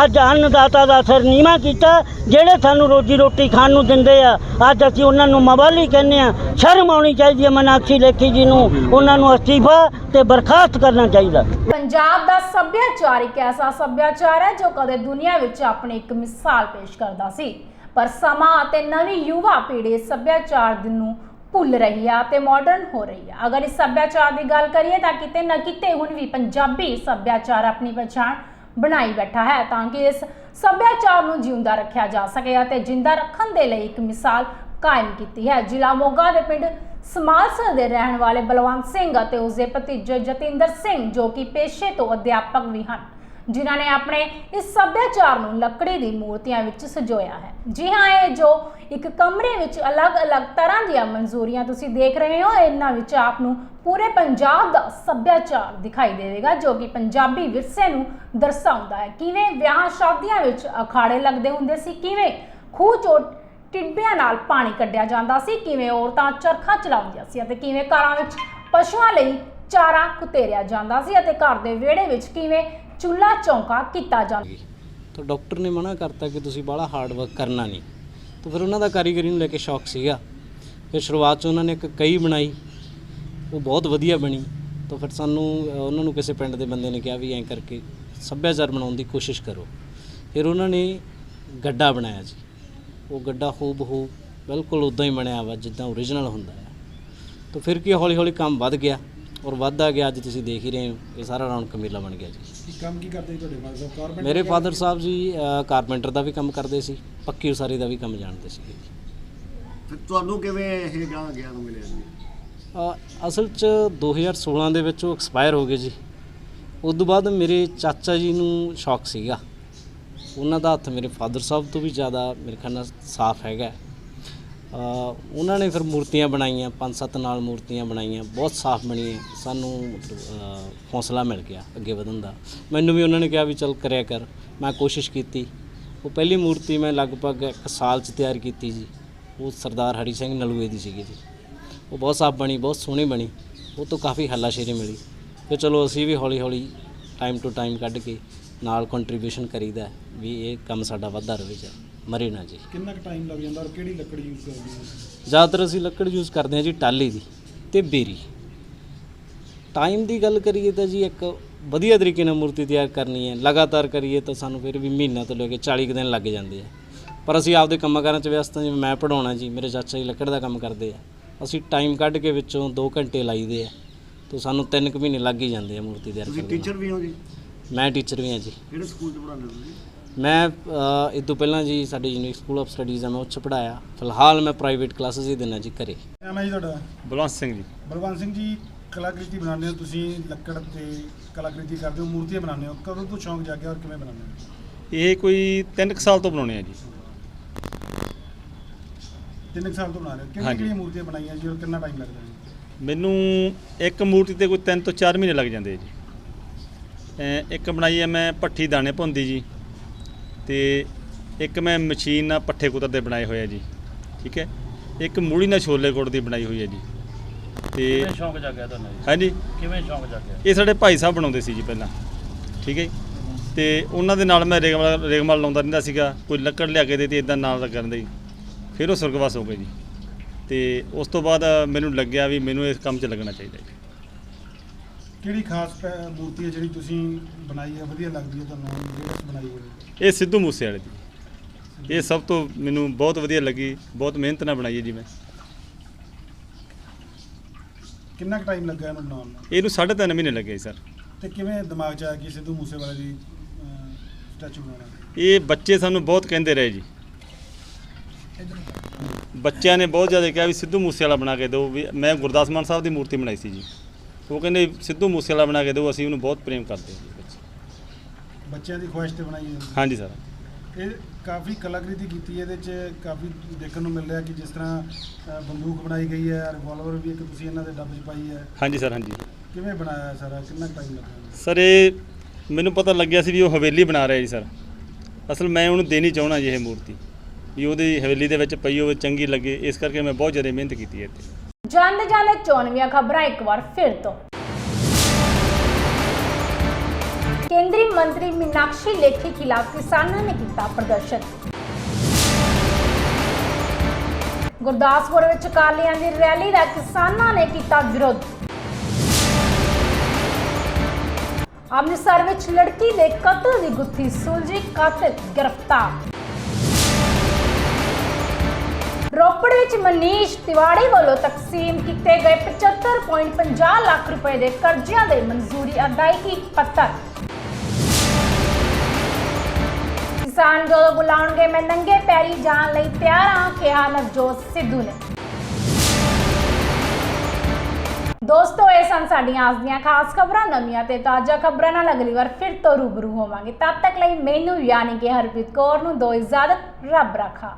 ਅੱਜ ਅੰਨਦਾਤਾ ਦਾ ਸਿਰ ਨੀਵਾਂ ਕੀਤਾ। ਜਿਹੜੇ ਸਾਨੂੰ ਰੋਜੀ ਰੋਟੀ ਖਾਣ ਨੂੰ ਦਿੰਦੇ ਆ, ਅੱਜ ਅਸੀਂ ਉਹਨਾਂ ਨੂੰ ਮਵਾਲੀ ਕਹਿੰਦੇ ਆ। ਸ਼ਰਮ ਆਉਣੀ ਚਾਹੀਦੀ ਹੈ ਮੀਨਾਕਸ਼ੀ ਲੇਖੀ ਜੀ ਨੂੰ, ਉਹਨਾਂ ਨੂੰ ਅਸਤੀਫਾ ਤੇ ਬਰਖਾਸਤ ਕਰਨਾ ਚਾਹੀਦਾ। ਪੰਜਾਬ ਦਾ ਸੱਭਿਆਚਾਰ ਇੱਕ ਐਸਾ ਸੱਭਿਆਚਾਰ ਹੈ ਜੋ ਕਦੇ ਦੁਨੀਆ ਵਿੱਚ ਆਪਣੀ ਇੱਕ ਮਿਸਾਲ ਪੇਸ਼ ਕਰਦਾ ਸੀ, ਪਰ ਸਮਾਂ ਅਤੇ ਨਵੀਂ ਯੁਵਾ ਪੀੜ੍ਹੀ ਸੱਭਿਆਚਾਰ ਨੂੰ ਭੁੱਲ ਰਹੀ ਹੈ ਅਤੇ ਮਾਡਰਨ ਹੋ ਰਹੀ ਹੈ। ਅਗਰ ਇਸ ਸੱਭਿਆਚਾਰ ਦੀ ਗੱਲ ਕਰੀਏ ਤਾਂ ਕਿਤੇ ਨਾ ਕਿਤੇ ਹੁਣ ਵੀ ਪੰਜਾਬੀ ਸੱਭਿਆਚਾਰ ਆਪਣੀ ਪਛਾਣ ਬਣਾਈ ਬੈਠਾ ਹੈ, ਤਾਂ ਕਿ ਇਸ ਸੱਭਿਆਚਾਰ ਨੂੰ ਜਿਉਂਦਾ ਰੱਖਿਆ ਜਾ ਸਕੇ ਅਤੇ ਜਿੰਦਾ ਰੱਖਣ ਦੇ ਲਈ ਇੱਕ ਮਿਸਾਲ ਕਾਇਮ ਕੀਤੀ ਹੈ। ਜ਼ਿਲ੍ਹਾ ਮੋਗਾ ਦੇ ਪਿੰਡ ਸਮਾਲਸਰ ਦੇ ਰਹਿਣ ਵਾਲੇ ਬਲਵੰਤ ਸਿੰਘ ਅਤੇ ਉਸਦੇ ਭਤੀਜੇ ਜਤਿੰਦਰ ਸਿੰਘ ਜੋ ਕਿ ਪੇਸ਼ੇ ਤੋਂ ਅਧਿਆਪਕ ਵੀ ਹਨ, ਜਿਨ੍ਹਾਂ ਨੇ ਆਪਣੇ ਇਸ ਸੱਭਿਆਚਾਰ ਨੂੰ ਲੱਕੜੀ ਦੀ ਮੂਰਤੀਆਂ ਵਿੱਚ ਸਜੋਇਆ ਹੈ। ਜੀ ਹਾਂ, ਇਹ ਜੋ ਇੱਕ ਕਮਰੇ ਵਿੱਚ ਅਲੱਗ-ਅਲੱਗ ਤਰ੍ਹਾਂ ਦੀਆਂ ਮਨਜ਼ੂਰੀਆਂ ਤੁਸੀਂ ਦੇਖ ਰਹੇ ਹੋ, ਇਹਨਾਂ ਵਿੱਚ ਆਪ ਨੂੰ ਪੂਰੇ ਪੰਜਾਬ ਦਾ ਸੱਭਿਆਚਾਰ ਦਿਖਾਈ ਦੇਵੇਗਾ ਜੋ ਕਿ ਪੰਜਾਬੀ ਵਿਰਸੇ ਨੂੰ ਦਰਸਾਉਂਦਾ ਹੈ। ਕਿਵੇਂ ਵਿਆਹ ਸ਼ਾਦੀਆਂ ਵਿੱਚ ਅਖਾੜੇ ਲੱਗਦੇ ਹੁੰਦੇ ਸੀ, ਕਿਵੇਂ ਖੂਹ ਚੋਂ ਟਿੱਬਿਆਂ ਨਾਲ ਪਾਣੀ ਕੱਢਿਆ ਜਾਂਦਾ ਸੀ, ਕਿਵੇਂ ਔਰਤਾਂ ਚਰਖਾ ਚਲਾਉਂਦੀਆਂ ਸੀ ਅਤੇ ਕਿਵੇਂ ਘਰਾਂ ਵਿੱਚ ਪਸ਼ੂਆਂ ਲਈ ਚਾਰਾ ਕੁਤੇਰਿਆ ਜਾਂਦਾ ਸੀ ਅਤੇ ਘਰ ਦੇ ਵਿਹੜੇ ਵਿੱਚ ਕਿਵੇਂ ਚੁੱਲ੍ਹਾ ਚੌਂਕਾ ਕੀਤਾ ਜਾਂਦਾ। ਤਾਂ ਡਾਕਟਰ ਨੇ ਮਨਾ ਕਰਤਾ ਕਿ ਤੁਸੀਂ ਬਾਹਲਾ ਹਾਰਡ ਵਰਕ ਕਰਨਾ ਨਹੀਂ। ਤਾਂ ਫਿਰ ਉਹਨਾਂ ਦਾ ਕਾਰੀਗਰੀ ਨੂੰ ਲੈ ਕੇ ਸ਼ੌਕ ਸੀਗਾ। ਫਿਰ ਸ਼ੁਰੂਆਤ 'ਚ ਉਹਨਾਂ ਨੇ ਇੱਕ ਕਹੀ ਬਣਾਈ, ਉਹ ਬਹੁਤ ਵਧੀਆ ਬਣੀ। ਤਾਂ ਫਿਰ ਸਾਨੂੰ ਉਹਨਾਂ ਨੂੰ ਕਿਸੇ ਪਿੰਡ ਦੇ ਬੰਦੇ ਨੇ ਕਿਹਾ ਵੀ ਐਂ ਕਰਕੇ ਸੱਭਿਆਚਾਰ ਬਣਾਉਣ ਦੀ ਕੋਸ਼ਿਸ਼ ਕਰੋ। ਫਿਰ ਉਹਨਾਂ ਨੇ ਗੱਡਾ ਬਣਾਇਆ ਜੀ। ਉਹ ਗੱਡਾ ਹੂਬਹੂ ਬਿਲਕੁਲ ਉੱਦਾਂ ਹੀ ਬਣਿਆ ਵਾ ਜਿੱਦਾਂ ਓਰੀਜਨਲ ਹੁੰਦਾ ਹੈ। ਤਾਂ ਫਿਰ ਕੀ ਹੌਲੀ ਹੌਲੀ ਕੰਮ ਵੱਧ ਗਿਆ ਔਰ ਵੱਧਦਾ ਗਿਆ। ਅੱਜ ਤੁਸੀਂ ਦੇਖ ਹੀ ਰਹੇ ਹੋ, ਇਹ ਸਾਰਾ ਰੌਣਕ ਮੇਲਾ ਬਣ ਗਿਆ ਜੀ। ਕੰਮ ਕੀ ਕਰਦੇ ਤੁਹਾਡੇ ਫਾਦਰ ਸਾਹਿਬ? ਕਾਰਪੈਂਟਰ? ਮੇਰੇ ਫਾਦਰ ਸਾਹਿਬ ਜੀ ਕਾਰਪੈਂਟਰ ਦਾ ਵੀ ਕੰਮ ਕਰਦੇ ਸੀ, ਪੱਕੀ ਉਸਾਰੀ ਦਾ ਵੀ ਕੰਮ ਜਾਣਦੇ ਸੀਗੇ ਜੀ। ਫਿਰ ਤੁਹਾਨੂੰ ਕਿਵੇਂ ਇਹ ਗਿਆਨ ਮਿਲਿਆ ਜੀ? ਅਸਲ 'ਚ 2016 ਦੇ ਵਿੱਚ ਉਹ ਐਕਸਪਾਇਰ ਹੋ ਗਏ ਜੀ। ਉਸ ਤੋਂ ਬਾਅਦ ਮੇਰੇ ਚਾਚਾ ਜੀ ਨੂੰ ਸ਼ੌਕ ਸੀਗਾ। ਉਹਨਾਂ ਦਾ ਹੱਥ ਮੇਰੇ ਫਾਦਰ ਸਾਹਿਬ ਤੋਂ ਵੀ ਜ਼ਿਆਦਾ ਮੇਰੇ ਖਿਆਲ ਨਾਲ ਸਾਫ਼ ਹੈਗਾ। ਉਹਨਾਂ ਨੇ ਫਿਰ ਮੂਰਤੀਆਂ ਬਣਾਈਆਂ, 5-7 ਨਾਲ ਮੂਰਤੀਆਂ ਬਣਾਈਆਂ, ਬਹੁਤ ਸਾਫ਼ ਬਣੀਆਂ। ਸਾਨੂੰ ਮਤਲਬ ਹੌਸਲਾ ਮਿਲ ਗਿਆ ਅੱਗੇ ਵਧਣ ਦਾ। ਮੈਨੂੰ ਵੀ ਉਹਨਾਂ ਨੇ ਕਿਹਾ ਵੀ ਚੱਲ ਕਰਿਆ ਕਰ। ਮੈਂ ਕੋਸ਼ਿਸ਼ ਕੀਤੀ। ਉਹ ਪਹਿਲੀ ਮੂਰਤੀ ਮੈਂ ਲਗਭਗ 1 ਸਾਲ 'ਚ ਤਿਆਰ ਕੀਤੀ ਜੀ। ਉਹ ਸਰਦਾਰ ਹਰੀ ਸਿੰਘ ਨਲੂਏ ਦੀ ਸੀਗੀ ਜੀ। ਉਹ ਬਹੁਤ ਸਾਫ਼ ਬਣੀ, ਬਹੁਤ ਸੋਹਣੀ ਬਣੀ। ਉਹ ਤੋਂ ਕਾਫੀ ਹੱਲਾਸ਼ੇਰੀ ਮਿਲੀ। ਫਿਰ ਚਲੋ ਅਸੀਂ ਵੀ ਹੌਲੀ ਹੌਲੀ ਟਾਈਮ ਟੂ ਟਾਈਮ ਕੱਢ ਕੇ ਨਾਲ ਕੰਟਰੀਬਿਊਸ਼ਨ ਕਰੀਦਾ ਵੀ ਇਹ ਕੰਮ ਸਾਡਾ ਵੱਧਦਾ ਰਹੇ ਜਾ ਮਰੇ ਨਾ ਜੀ। ਕਿੰਨਾ ਕੁ ਟਾਈਮ ਲੱਗ ਜਾਂਦਾ ਔਰ ਕਿਹੜੀ ਲੱਕੜ ਯੂਜ਼ ਕਰਦੇ ਹੋ? ਜ਼ਿਆਦਾਤਰ ਅਸੀਂ ਲੱਕੜ ਯੂਜ਼ ਕਰਦੇ ਹਾਂ ਜੀ, ਟਾਹਲੀ ਦੀ ਅਤੇ ਬੇਰੀ। ਟਾਈਮ ਦੀ ਗੱਲ ਕਰੀਏ ਤਾਂ ਜੀ ਇੱਕ ਵਧੀਆ ਤਰੀਕੇ ਨਾਲ ਮੂਰਤੀ ਤਿਆਰ ਕਰਨੀ ਹੈ, ਲਗਾਤਾਰ ਕਰੀਏ ਤਾਂ ਸਾਨੂੰ ਫਿਰ ਵੀ ਮਹੀਨਾ ਤੋਂ ਲੈ ਕੇ 40 ਕੁ ਦਿਨ ਲੱਗ ਜਾਂਦੇ ਆ। ਪਰ ਅਸੀਂ ਆਪਦੇ ਕੰਮਾਂ ਕਾਰਾਂ 'ਚ ਵਿਅਸਤ ਹਾਂ। ਜਿਵੇਂ ਮੈਂ ਪੜ੍ਹਾਉਣਾ ਜੀ, ਮੇਰੇ ਚਾਚਾ ਜੀ ਲੱਕੜ ਦਾ ਕੰਮ ਕਰਦੇ ਆ। ਅਸੀਂ ਟਾਈਮ ਕੱਢ ਕੇ ਵਿੱਚੋਂ 2 ਘੰਟੇ ਲਾਈਦੇ ਆ, ਤਾਂ ਸਾਨੂੰ 3 ਕੁ ਮਹੀਨੇ ਲੱਗ ਹੀ ਜਾਂਦੇ ਆ ਮੂਰਤੀ ਤਿਆਰ ਕਰਨ। ਤੁਸੀਂ ਟੀਚਰ ਵੀ ਹੋ ਜੀ? ਮੈਂ ਟੀਚਰ ਵੀ ਹਾਂ ਜੀ। ਕਿਹੜੇ ਸਕੂਲ 'ਚ ਪੜ੍ਹਾਉਂਦੇ ਹੋ ਤੁਸੀਂ? ਮੈਂ ਇਹ ਤੋਂ ਪਹਿਲਾਂ ਜੀ ਸਾਡੇ ਯੂਨੀਕ ਸਕੂਲ ਆਫ ਸਟੱਡੀਜ਼ ਆ, ਮੈਂ ਉੱਚ ਪੜ੍ਹਾਇਆ। ਫਿਲਹਾਲ ਮੈਂ ਪ੍ਰਾਈਵੇਟ ਕਲਾਸਿਸ ਹੀ ਦਿੰਦਾ ਜੀ ਘਰੇ। ਨਾਮ ਹੈ ਜੀ ਤੁਹਾਡਾ? ਬਲਵੰਤ ਸਿੰਘ ਜੀ। ਬਲਵੰਤ ਸਿੰਘ ਜੀ, ਕਲਾਕ੍ਰਿਤੀ ਬਣਾਉਂਦੇ ਹੋ ਤੁਸੀਂ, ਲੱਕੜ ਤੇ ਕਲਾਕ੍ਰਿਤੀ ਕਰਦੇ ਹੋ, ਮੂਰਤੀਆਂ ਬਣਾਉਂਦੇ ਹੋ। ਕਦੋਂ ਤੋਂ ਸ਼ੌਂਕ ਜਾਗਿਆ ਔਰ ਕਿਵੇਂ ਬਣਾਉਂਦੇ ਹੋ? ਇਹ ਕੋਈ 3 ਸਾਲ ਤੋਂ ਬਣਾਉਣੇ ਆ ਜੀ। 3 ਸਾਲ ਤੋਂ ਬਣਾ ਰਹੇ ਹੋ। ਕਿਹੜੀਆਂ ਮੂਰਤੀਆਂ ਬਣਾਈਆਂ ਜੀ ਔਰ ਕਿੰਨਾ ਟਾਈਮ ਲੱਗਦਾ ਜੀ? ਮੈਨੂੰ ਇੱਕ ਮੂਰਤੀ ਤੇ ਕੋਈ 3 ਤੋਂ 4 ਮਹੀਨੇ ਲੱਗ ਜਾਂਦੇ ਜੀ। ਇੱਕ ਬਣਾਈ ਹੈ ਮੈਂ ਭੱਠੀ ਦਾਣੇ ਭੁੰਦੀ ਜੀ, ਤੇ ਇੱਕ ਮੈਂ ਮਸ਼ੀਨ ਨਾਲ ਪੱਠੇ ਕੁਤਰਦੇ ਬਣਾਏ ਹੋਏ ਆ ਜੀ। ਠੀਕ ਹੈ। ਇੱਕ ਮੂੜੀ ਨਾਲ ਛੋਲੇ ਗੁੜ ਦੀ ਬਣਾਈ ਹੋਈ ਹੈ ਜੀ। ਤੇ ਕਿਵੇਂ ਸ਼ੌਂਕ ਜਾਗਿਆ ਤੁਹਾਨੂੰ? ਹਾਂਜੀ, ਕਿਵੇਂ ਸ਼ੌਂਕ ਜਾਗਿਆ? ਇਹ ਸਾਡੇ ਭਾਈ ਸਾਹਿਬ ਬਣਾਉਂਦੇ ਸੀ ਜੀ ਪਹਿਲਾਂ। ਠੀਕ ਹੈ ਜੀ। ਤੇ ਉਹਨਾਂ ਦੇ ਨਾਲ ਮੈਂ ਰੇਗਮਾਲ ਲਾਉਂਦਾ ਰਹਿੰਦਾ ਸੀਗਾ। ਕੋਈ ਲੱਕੜ ਲਿਆ ਕੇ ਦੇ ਤੇ ਇਦਾਂ ਨਾਲ ਕਰਨ ਦੇ। ਫਿਰ ਉਹ ਸੁਰਗਵਾਸ ਹੋ ਗਏ ਜੀ। ਤੇ ਉਸ ਤੋਂ ਬਾਅਦ ਮੈਨੂੰ ਲੱਗਿਆ ਵੀ ਮੈਨੂੰ ਇਸ ਕੰਮ 'ਚ ਲੱਗਣਾ ਚਾਹੀਦਾ ਜੀ। ਕਿਹੜੀ ਖਾਸ ਮੂਰਤੀ ਹੈ ਜਿਹੜੀ ਤੁਸੀਂ ਬਣਾਈ ਹੈ, ਵਧੀਆ ਲੱਗਦੀ ਹੈ ਤੁਹਾਨੂੰ, ਜਿਹੜੀ ਬਣਾਈ ਹੋਈ? ਇਹ ਸਿੱਧੂ ਮੂਸੇ ਵਾਲੇ ਦੀ। ਇਹ ਸਭ ਤੋਂ ਮੈਨੂੰ ਬਹੁਤ ਵਧੀਆ ਲੱਗੀ। ਬਹੁਤ ਮਿਹਨਤ ਨਾਲ ਬਣਾਈ ਹੈ ਜੀ ਮੈਂ। ਕਿੰਨਾ ਕੁ ਟਾਈਮ ਲੱਗਾ ਇਹਨੂੰ ਬਣਾਉਣ ਨੂੰ? ਇਹਨੂੰ 3.5 ਮਹੀਨੇ ਲੱਗੇ ਸਰ। ਤੇ ਕਿਵੇਂ ਦਿਮਾਗ 'ਚ ਆਇਆ ਕਿ ਸਿੱਧੂ ਮੂਸੇਵਾਲੇ ਦੀ ਸਟੈਚੂ ਬਣਾਉਣਾ? ਇਹ ਬੱਚੇ ਸਾਨੂੰ ਬਹੁਤ ਕਹਿੰਦੇ ਰਹੇ ਜੀ। ਬੱਚਿਆਂ ਨੇ ਬਹੁਤ ਜ਼ਿਆਦਾ ਕਿਹਾ ਵੀ ਸਿੱਧੂ ਮੂਸੇ ਵਾਲਾ ਬਣਾ ਕੇ ਦਿਓ। ਵੀ ਮੈਂ ਗੁਰਦਾਸ ਮਾਨ ਸਾਹਿਬ ਦੀ ਮੂਰਤੀ ਬਣਾਈ ਸੀ ਜੀ। ਉਹ ਕਹਿੰਦੇ ਸਿੱਧੂ ਮੂਸੇ ਵਾਲਾ ਬਣਾ ਕੇ ਦਿਓ, ਅਸੀਂ ਉਹਨੂੰ ਬਹੁਤ ਪ੍ਰੇਮ ਕਰਦੇ ਹਾਂ ਜੀ। ਬੱਚਿਆਂ ਦੀ ਖੁਆਇਸ਼ ਤੇ ਬਣਾਈ ਹੈ? ਹਾਂਜੀ ਸਰ। ਇਹ ਕਾਫੀ ਕਲਾਕ੍ਰਿਤੀ ਕੀਤੀ ਹੈ। ਇਹਦੇ 'ਚ ਕਾਫੀ ਦੇਖਣ ਨੂੰ ਮਿਲ ਰਿਹਾ ਕਿ ਜਿਸ ਤਰ੍ਹਾਂ ਬੰਦੂਕ ਬਣਾਈ ਗਈ ਹੈ, ਰਿਵਾਲਵਰ ਵੀ ਇੱਕ ਤੁਸੀਂ ਇਹਨਾਂ ਦੇ ਡੱਬ 'ਚ ਪਾਈ ਹੈ। ਹਾਂਜੀ ਸਰ। ਹਾਂਜੀ। ਕਿਵੇਂ ਬਣਾਇਆ ਸਾਰਾ? ਕਿੰਨਾ ਟਾਈਮ ਲੱਗਾ ਸਰ? ਇਹ ਮੈਨੂੰ ਪਤਾ ਲੱਗਿਆ ਸੀ ਵੀ ਉਹ ਹਵੇਲੀ ਬਣਾ ਰਿਹਾ ਜੀ ਸਰ। ਅਸਲ ਮੈਂ ਉਹਨੂੰ ਦੇਣੀ ਚਾਹੁੰਦਾ ਜੀ ਇਹ ਮੂਰਤੀ, ਵੀ ਉਹਦੀ ਹਵੇਲੀ ਦੇ ਵਿੱਚ ਪਈ ਹੋਵੇ, ਚੰਗੀ ਲੱਗੇ। ਇਸ ਕਰਕੇ ਮੈਂ ਬਹੁਤ ਜ਼ਿਆਦਾ ਮਿਹਨਤ ਕੀਤੀ ਹੈ ਇੱਥੇ। ਜਾਂਦੇ ਜਾਂਦੇ 94 ਖਬਰਾਂ ਇੱਕ ਵਾਰ ਫਿਰ ਤੋਂ। ਕੇਂਦਰੀ ਮੰਤਰੀ ਮੀਨਾਕਸ਼ੀ ਲੇਖੀ ਖਿਲਾਫ ਕਿਸਾਨਾਂ ਨੇ ਕੀਤਾ ਪ੍ਰਦਰਸ਼ਨ। ਗੁਰਦਾਸਪੁਰ ਵਿੱਚ ਅਕਾਲੀਆਂ ਦੀ ਰੈਲੀ ਦਾ ਕਿਸਾਨਾਂ ਨੇ ਕੀਤਾ ਵਿਰੋਧ। ਅੰਮ੍ਰਿਤਸਰ ਵਿੱਚ ਲੜਕੀ ਦੇ ਕਤਲ ਦੀ ਗੁੱਥੀ ਸੁਲਝੀ, ਕਾਤਿਲ ਗ੍ਰਿਫਤਾਰ। ਰੋਪੜ ਵਿੱਚ ਮਨੀਸ਼ ਤਿਵਾੜੀ ਵੱਲੋਂ ਤਕਸੀਮ ਕੀਤੇ ਗਏ 75.50 ਲੱਖ ਰੁਪਏ ਦੇ ਕਰਜ਼ਿਆਂ ਦੇ ਮਨਜ਼ੂਰੀ ਅਦਾਇਗੀ ਪੱਤਰ। ਕਿਸਾਨ ਜਦੋਂ ਬੁਲਾਉਣਗੇ ਮੈਂ ਨੰਗੇ ਪੈਰੀ ਜਾਣ ਲਈ ਤਿਆਰ ਹਾਂ, ਕਿਹਾ ਨਵਜੋਤ ਸਿੱਧੂ ਨੇ। ਦੋਸਤੋ, ਇਹ ਸਨ ਸਾਡੀਆਂ ਅੱਜ ਦੀਆਂ ਖਾਸ ਖਬਰਾਂ। ਨਵੀਆਂ ਤੇ ਤਾਜ਼ਾ ਖਬਰਾਂ ਨਾਲ ਅਗਲੀ ਵਾਰ ਫਿਰ ਤੋਂ ਰੂਬਰੂ ਹੋਵਾਂਗੇ। ਤਦ ਤੱਕ ਲਈ ਮੈਨੂੰ ਯਾਨੀ ਕਿ ਹਰਪ੍ਰੀਤ ਕੌਰ ਨੂੰ ਦਿਓ ਇਜਾਜ਼ਤ। ਰੱਬ ਰਾਖਾ।